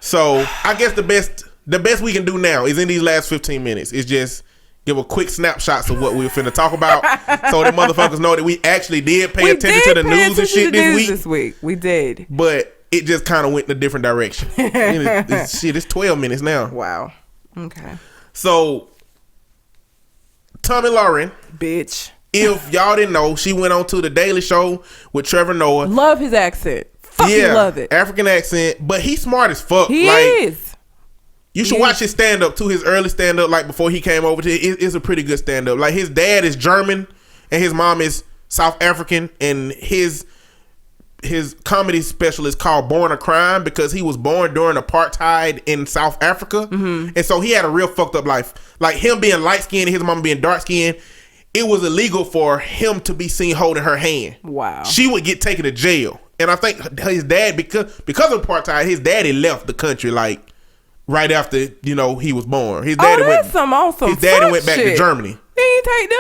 So I guess the best we can do now is in these last 15 minutes is just give a quick snapshots of what we were finna talk about, so the motherfuckers know that we actually did pay attention to the news and shit this week. We did, but it just kind of went in a different direction. It's 12 minutes now. Wow. Okay. So Tommy Lauren, bitch. If y'all didn't know, she went on to the Daily Show with Trevor Noah. Love his accent. Fucking love it. African accent, but he's smart as fuck. He is. You should watch his stand up too. His early stand up, like before he came over to it's a pretty good stand up. Like, his dad is German and his mom is South African, and his comedy special is called Born a Crime because he was born during apartheid in South Africa. And so he had a real fucked up life. Like, him being light skinned and his mom being dark skinned, it was illegal for him to be seen holding her hand. Wow. She would get taken to jail. And I think his dad, because of apartheid, his daddy left the country like right after, he was born. His daddy went back to Germany. He ain't take them?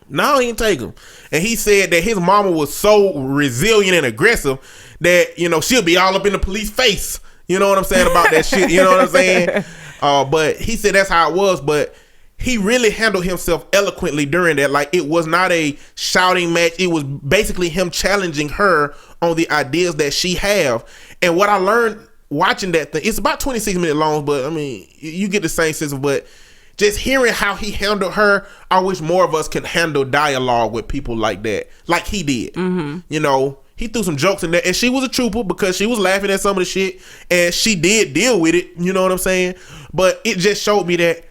No, he didn't take them. And he said that his mama was so resilient and aggressive that, she'll be all up in the police face. You know what I'm saying about that shit? You know what I'm saying? But he said that's how it was. But he really handled himself eloquently during that. Like, it was not a shouting match. It was basically him challenging her on the ideas that she have. And what I learned watching that thing, it's about 26 minutes long, but I mean, you get the same sense of, but just hearing how he handled her, I wish more of us can handle dialogue with people like that, like he did. He threw some jokes in there, and she was a trooper because she was laughing at some of the shit, and she did deal with it, you know what I'm saying? But it just showed me that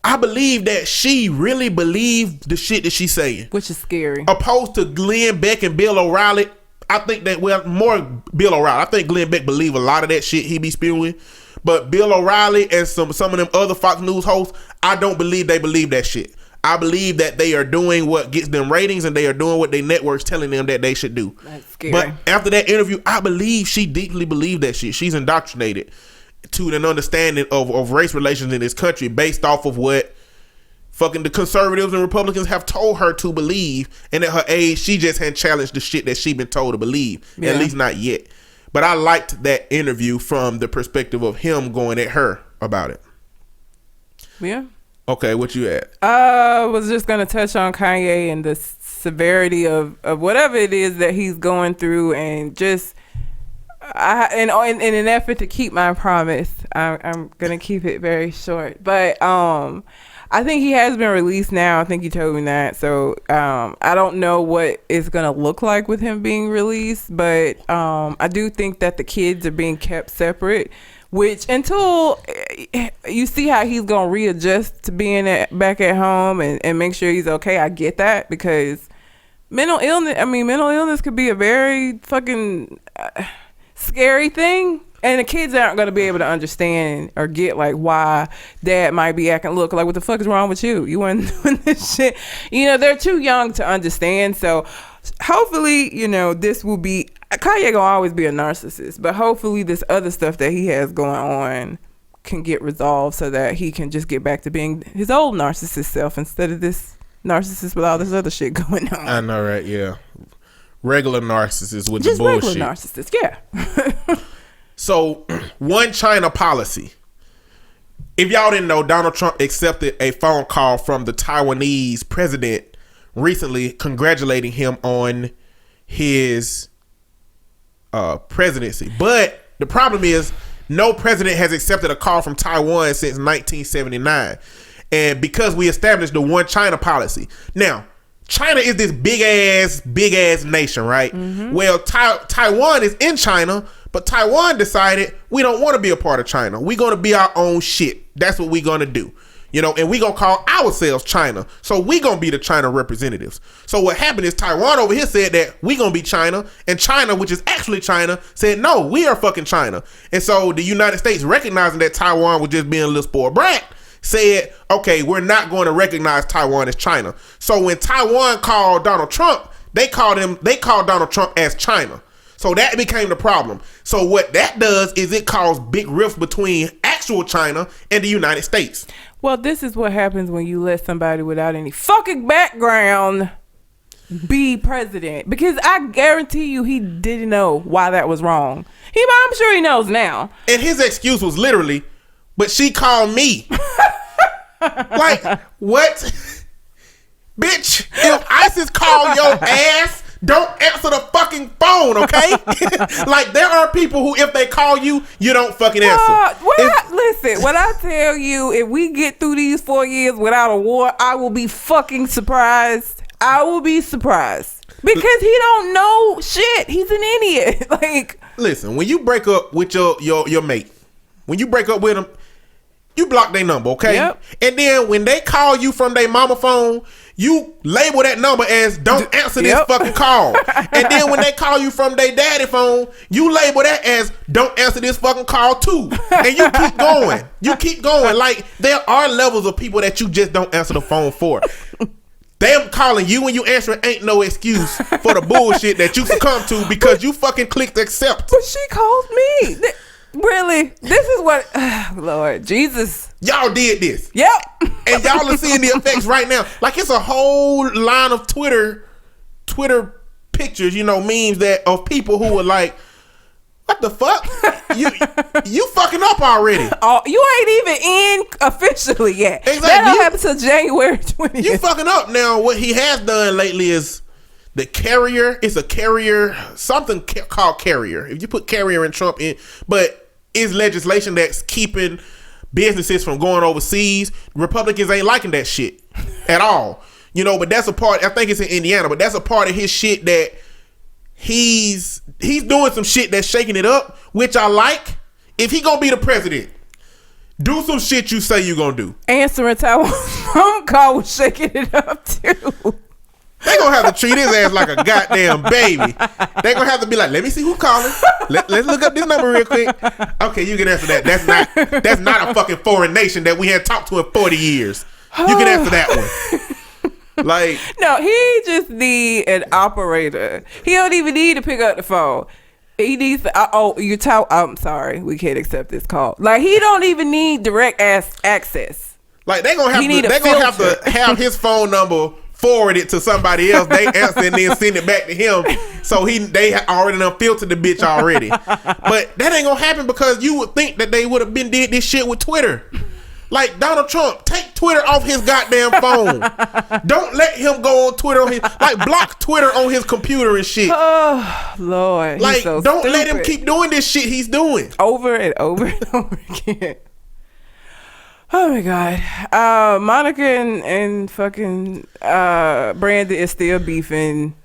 I believe that she really believed the shit that she's saying, which is scary. Opposed to Glenn Beck and Bill O'Reilly. I think that, more Bill O'Reilly. I think Glenn Beck believe a lot of that shit he be spewing, But Bill O'Reilly and some of them other Fox News hosts, I don't believe they believe that shit. I believe that they are doing what gets them ratings and they are doing what their network's telling them that they should do. That's scary. But after that interview, I believe she deeply believed that shit. She's indoctrinated to an understanding of race relations in this country based off of what fucking the conservatives and Republicans have told her to believe. And at her age, she just hadn't challenged the shit that she been told to believe. Yeah. At least not yet. But I liked that interview from the perspective of him going at her about it. Yeah. Okay, what you at? I was just gonna touch on Kanye and the severity of whatever it is that he's going through, and just in an effort to keep my promise, I'm gonna keep it very short. But I think he has been released now. I think you told me that. So I don't know what it's gonna look like with him being released, but I do think that the kids are being kept separate. Which until you see how he's gonna readjust to being back at home and make sure he's okay, I get that, because mental illness could be a very fucking scary thing, and the kids aren't gonna be able to understand or get like why dad might be acting. Look, like, what the fuck is wrong with you? You weren't doing this shit. They're too young to understand. So hopefully, this will be. Kanye gonna always be a narcissist, but hopefully this other stuff that he has going on can get resolved so that he can just get back to being his old narcissist self instead of this narcissist with all this other shit going on. I know, right? Yeah, regular narcissist with just the bullshit. Regular narcissist, yeah. So, one China policy. If y'all didn't know, Donald Trump accepted a phone call from the Taiwanese president recently, congratulating him on his presidency. But the problem is, no president has accepted a call from Taiwan since 1979, and because we established the one China policy. Now, China is this big ass nation, right? Mm-hmm. Well, Taiwan is in China, but Taiwan decided we don't want to be a part of China. We're going to be our own shit. That's what we're going to do. And we going to call ourselves China. So we going to be the China representatives. So what happened is Taiwan over here said that we going to be China, and China, which is actually China, said, no, we are fucking China. And so the United States, recognizing that Taiwan was just being a little spoiled brat, said, okay, we're not going to recognize Taiwan as China. So when Taiwan called Donald Trump, they called Donald Trump as China. So that became the problem. So what that does is it caused big rifts between actual China and the United States. Well, this is what happens when you let somebody without any fucking background be president. Because I guarantee you he didn't know why that was wrong. I'm sure he knows now. And his excuse was literally, but she called me. Like, what? Bitch, if ISIS call your ass, don't answer the fucking phone, okay? Like, there are people who, if they call you, you don't fucking answer. Listen, when I tell you, if we get through these 4 years without a war, I will be fucking surprised. I will be surprised. Because he don't know shit. He's an idiot. Like, listen, when you break up with your mate, when you break up with them, you block their number, okay? Yep. And then when they call you from their mama phone, you label that number as don't answer this fucking call. And then when they call you from their daddy phone, you label that as don't answer this fucking call too. And you keep going. You keep going. Like, there are levels of people that you just don't answer the phone for. Them calling you and you answering ain't no excuse for the bullshit that you succumb to because you fucking clicked accept. But she called me. Really? This is what... Lord Jesus. Y'all did this. Yep. And y'all are seeing the effects right now. Like, it's a whole line of Twitter pictures, memes of people who were like, what the fuck? You fucking up already. Oh, you ain't even in officially yet. Exactly. That don't happen until January 20th. You fucking up. Now, what he has done lately is the carrier. It's a carrier, something called carrier. If you put carrier and Trump in, but it's legislation that's keeping businesses from going overseas. Republicans ain't liking that shit at all. But that's a part, I think it's in Indiana, but that's a part of his shit that he's doing some shit that's shaking it up, which I like. If he gonna be the president, do some shit you say you gonna do. Answering Taiwan's phone call was shaking it up too. They gonna have to treat his ass like a goddamn baby. They gonna have to be like, let me see who's calling. Let's look up this number real quick. Okay, you can answer that. That's not a fucking foreign nation that we hadn't talked to in 40 years. You can answer that one. Like, no, he just need an operator. He don't even need to pick up the phone. He needs to, I'm sorry, we can't accept this call. Like, he don't even need direct access. Like, they gonna have to have his phone number forwarded to somebody else. They answer and then send it back to him. So they already done filtered the bitch already. But that ain't gonna happen because you would think that they would have been did this shit with Twitter. Like Donald Trump, take Twitter off his goddamn phone. Don't let him go on Twitter. Block Twitter on his computer and shit. Oh, Lord. Like, so don't stupid. let him keep doing this shit he's doing. Over and over and over again. Oh, my God. Monica and fucking Brandy is still beefing.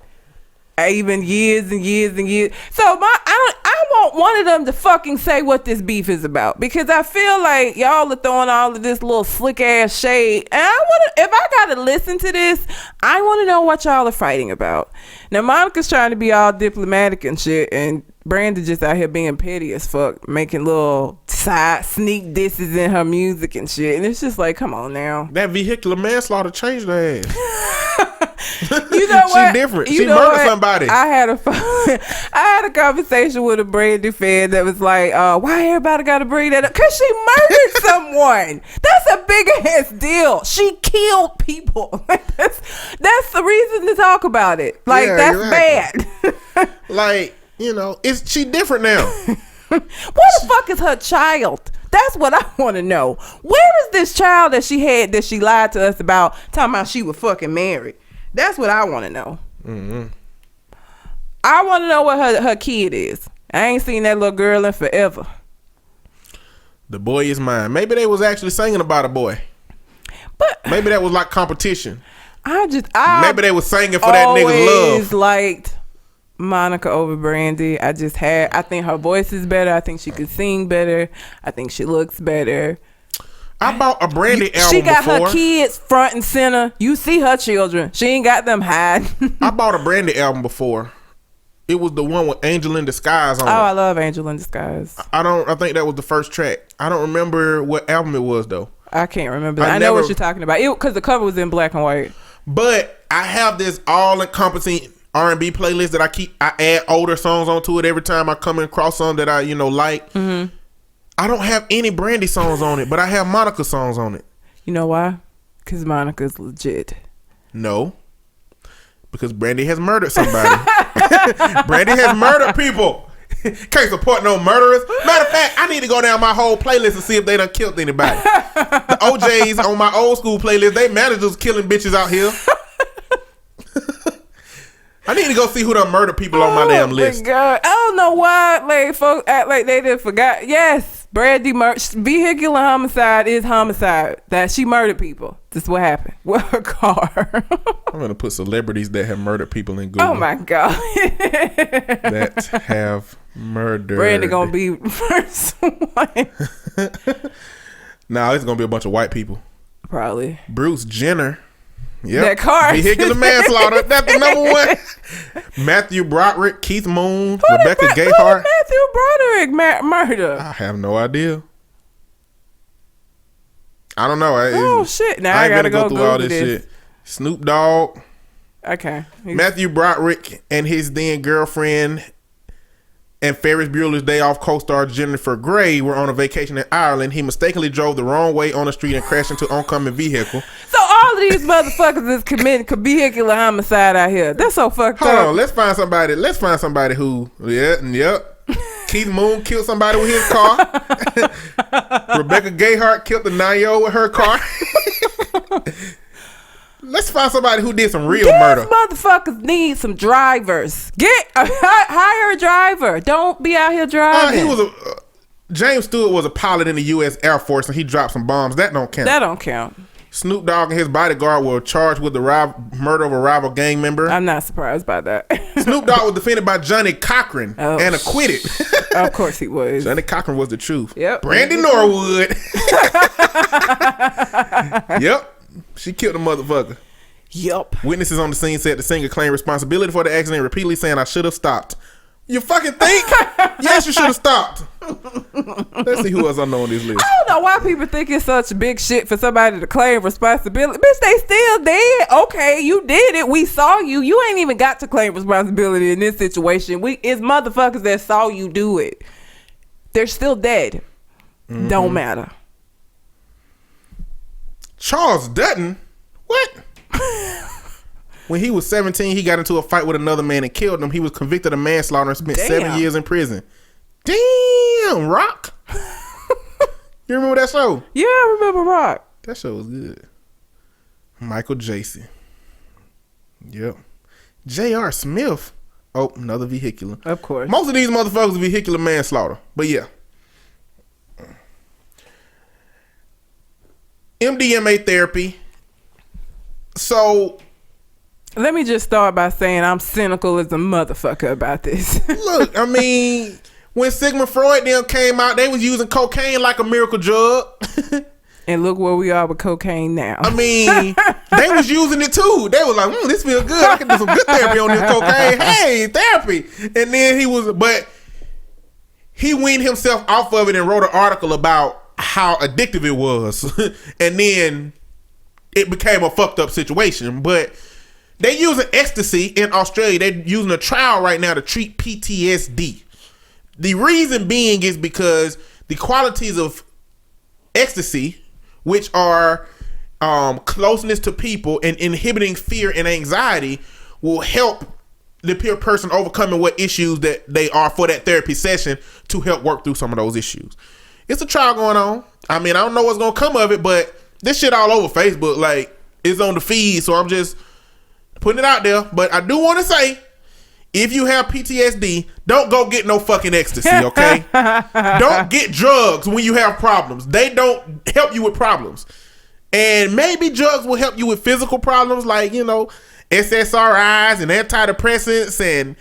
Even years and years and years. So I want one of them to fucking say what this beef is about, because I feel like y'all are throwing all of this little slick ass shade, and if I gotta listen to this, I want to know what y'all are fighting about. Now Monica's trying to be all diplomatic and shit, and Brandon just out here being petty as fuck, making little side sneak disses in her music and shit, and it's just like, come on now. That vehicular manslaughter changed her ass. You know what? She different. She murdered somebody. I had a conversation with a Brandy fan that was like, why everybody gotta bring that up? Cause she murdered someone. That's a big ass deal. She killed people. That's the reason to talk about it. Like, yeah, that's exactly bad. Like, you know, she different now. What the fuck is her child? That's what I want to know. Where is this child that she had that she lied to us about, talking about she was fucking married? That's what I want to know. Mm-hmm. I want to know what her kid is. I ain't seen that little girl in forever. The boy is mine. Maybe they was actually singing about a boy. But maybe that was like competition. Maybe they was singing for that nigga's love. Always liked Monica over Brandy. I think her voice is better. I think she could sing better. I think she looks better. I bought a Brandy album. She got before. her kids front and center. You see her children. She ain't got them hiding. I bought a Brandy album before. It was the one with Angel in Disguise on it. Oh, I love Angel in Disguise. I think that was the first track. I don't remember what album it was though. I can't remember that. I know what you're talking about. Because the cover was in black and white. But I have this all-encompassing R&B playlist that I add older songs onto it every time I come across some that I like. Mm-hmm. I don't have any Brandy songs on it, but I have Monica songs on it. You know why? Because Monica's legit. No. Because Brandy has murdered somebody. Brandy has murdered people. Can't support no murderers. Matter of fact, I need to go down my whole playlist and see if they done killed anybody. The OJs on my old school playlist, they managers killing bitches out here. I need to go see who done murdered people on my damn list. Oh my God. I don't know why like folks act like they didn't forgot. Yes. Brandy vehicular homicide is homicide. That she murdered people. This is what happened with her car. I'm gonna put celebrities that have murdered people in Google. Oh my God. That have murdered. Brandy gonna be first one. Nah, it's gonna be a bunch of white people. Probably. Bruce Jenner. Yep. That car. Vehicular manslaughter. That's the number one. Matthew Broderick, Keith Moon, Rebecca Gayheart. Matthew Broderick murder? I have no idea. I don't know. Shit. Now I gotta go through all this shit. Snoop Dogg. Okay. Matthew Broderick and his then girlfriend and Ferris Bueller's Day Off co-star Jennifer Grey were on a vacation in Ireland. He mistakenly drove the wrong way on the street and crashed into an oncoming vehicle. So all of these motherfuckers is committing vehicular homicide out here. That's so fucked up. Hold on, let's find somebody who, yep. Keith Moon killed somebody with his car. Rebecca Gayheart killed the 9-year-old with her car. Let's find somebody who did some real murder. These motherfuckers need some drivers. Hire a driver. Don't be out here driving. James Stewart was a pilot in the U.S. Air Force and he dropped some bombs. That don't count. Snoop Dogg and his bodyguard were charged with the murder of a rival gang member. I'm not surprised by that. Snoop Dogg was defended by Johnny Cochran and acquitted. Of course he was. Johnny Cochran was the truth. Yep. Brandy Norwood. Yep. She killed a motherfucker. Yup. Witnesses on the scene said the singer claimed responsibility for the accident, repeatedly saying, "I should have stopped." You fucking think? Yes, you should have stopped. Let's see who else I know on this list. I don't know why people think it's such big shit for somebody to claim responsibility. Bitch, they still dead. Okay, you did it. We saw you. You ain't even got to claim responsibility in this situation. It's motherfuckers that saw you do it. They're still dead. Mm-hmm. Don't matter. Charles Dutton? What? When he was 17, he got into a fight with another man and killed him. He was convicted of manslaughter and spent 7 years in prison. Damn, Rock. You remember that show? Yeah, I remember Rock. That show was good. Michael Jason. Yep. J.R. Smith. Oh, another vehicular. Of course. Most of these motherfuckers are vehicular manslaughter. But yeah. MDMA therapy. So... let me just start by saying I'm cynical as a motherfucker about this. Look, I mean, when Sigmund Freud them came out, they was using cocaine like a miracle drug. And look where we are with cocaine now. I mean, they was using it too. They was like, this feels good. I can do some good therapy on this cocaine. Hey, therapy. And then he weaned himself off of it and wrote an article about how addictive it was. And then it became a fucked up situation. But they using ecstasy in Australia. They're using a trial right now to treat PTSD. The reason being is because the qualities of ecstasy, which are closeness to people and inhibiting fear and anxiety, will help the peer person overcoming what issues that they are for that therapy session to help work through some of those issues. It's a trial going on. I mean, I don't know what's going to come of it, but this shit all over Facebook. Like, it's on the feed, so I'm just putting it out there. But I do want to say, if you have PTSD, don't go get no fucking ecstasy, okay? Don't get drugs when you have problems. They don't help you with problems. And maybe drugs will help you with physical problems like, SSRIs and antidepressants and,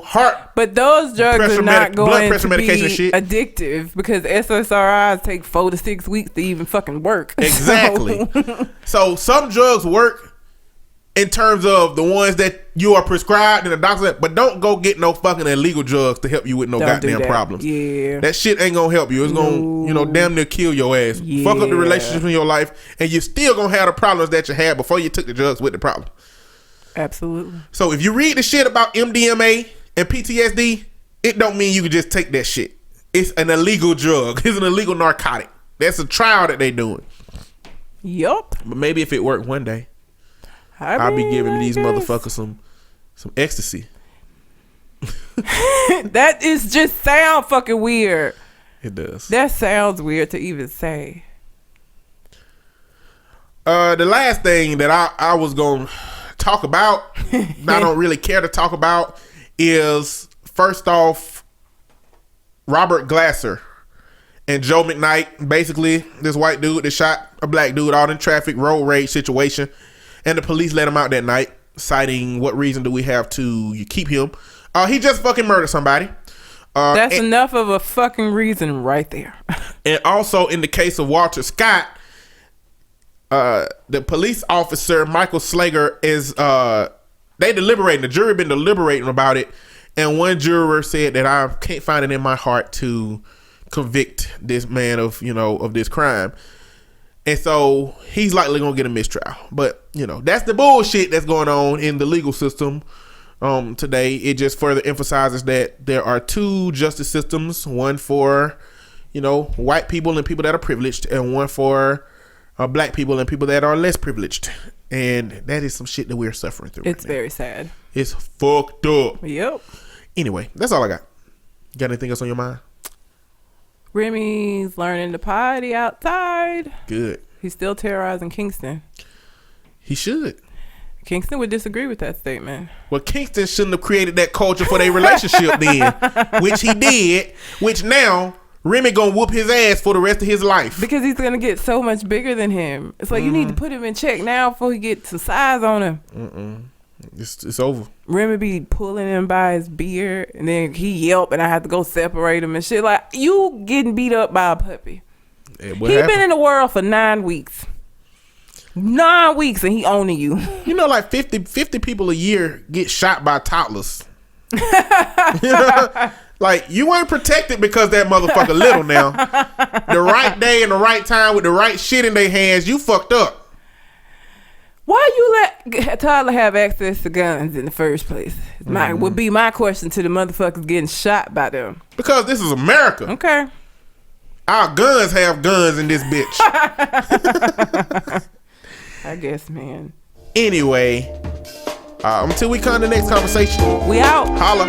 heart. But those drugs are not going to be shit. addictive because SSRIs take 4 to 6 weeks to even fucking work. Exactly. So some drugs work in terms of the ones that you are prescribed and the doctor, but don't go get no fucking illegal drugs to help you with no goddamn problems. Yeah. That shit ain't gonna help you. It's gonna, damn near kill your ass. Yeah. Fuck up the relationships in your life, and you're still gonna have the problems that you had before you took the drugs with the problem. Absolutely. So if you read the shit about MDMA and PTSD, it don't mean you can just take that shit. It's an illegal drug. It's an illegal narcotic. That's a trial that they doing. Yup. But maybe if it worked one day, I'll be giving these motherfuckers some ecstasy. That is just sound fucking weird. It does. That sounds weird to even say. The last thing that I was going to talk about, I don't really care to talk about, is first off, Robert Glasser and Joe McKnight. Basically, this white dude that shot a black dude out in traffic, road rage situation. And the police let him out that night, citing what reason do we have to keep him? He just fucking murdered somebody. That's enough of a fucking reason right there. And also in the case of Walter Scott, the police officer, Michael Slager, is they deliberating. The jury been deliberating about it. And one juror said that I can't find it in my heart to convict this man of this crime. And so he's likely going to get a mistrial. But, that's the bullshit that's going on in the legal system today. It just further emphasizes that there are two justice systems, one for, white people and people that are privileged, and one for black people and people that are less privileged. And that is some shit that we're suffering through. It's very sad. It's fucked up. Yep. Anyway, that's all I got. Got anything else on your mind? Remy's learning to potty outside. Good. He's still terrorizing Kingston. He should. Kingston would disagree with that statement. Well, Kingston shouldn't have created that culture for their relationship then, which he did, which now Remy gonna whoop his ass for the rest of his life. Because he's gonna get so much bigger than him. It's like you need to put him in check now before he gets some size on him. It's over. Remy be pulling him by his beard, and then he yelp, and I have to go separate him and shit. Like, you getting beat up by a puppy. He been in the world for 9 weeks. 9 weeks and he owning you. You know, like 50 people a year get shot by toddlers. Like, you ain't protected because that motherfucker little now. The right day and the right time with the right shit in their hands, you fucked up. Why you let a toddler have access to guns in the first place? Would be my question to the motherfuckers getting shot by them. Because this is America. Okay. Our guns have guns in this bitch. I guess, man. Anyway, until we come to the next conversation. We out. Holla.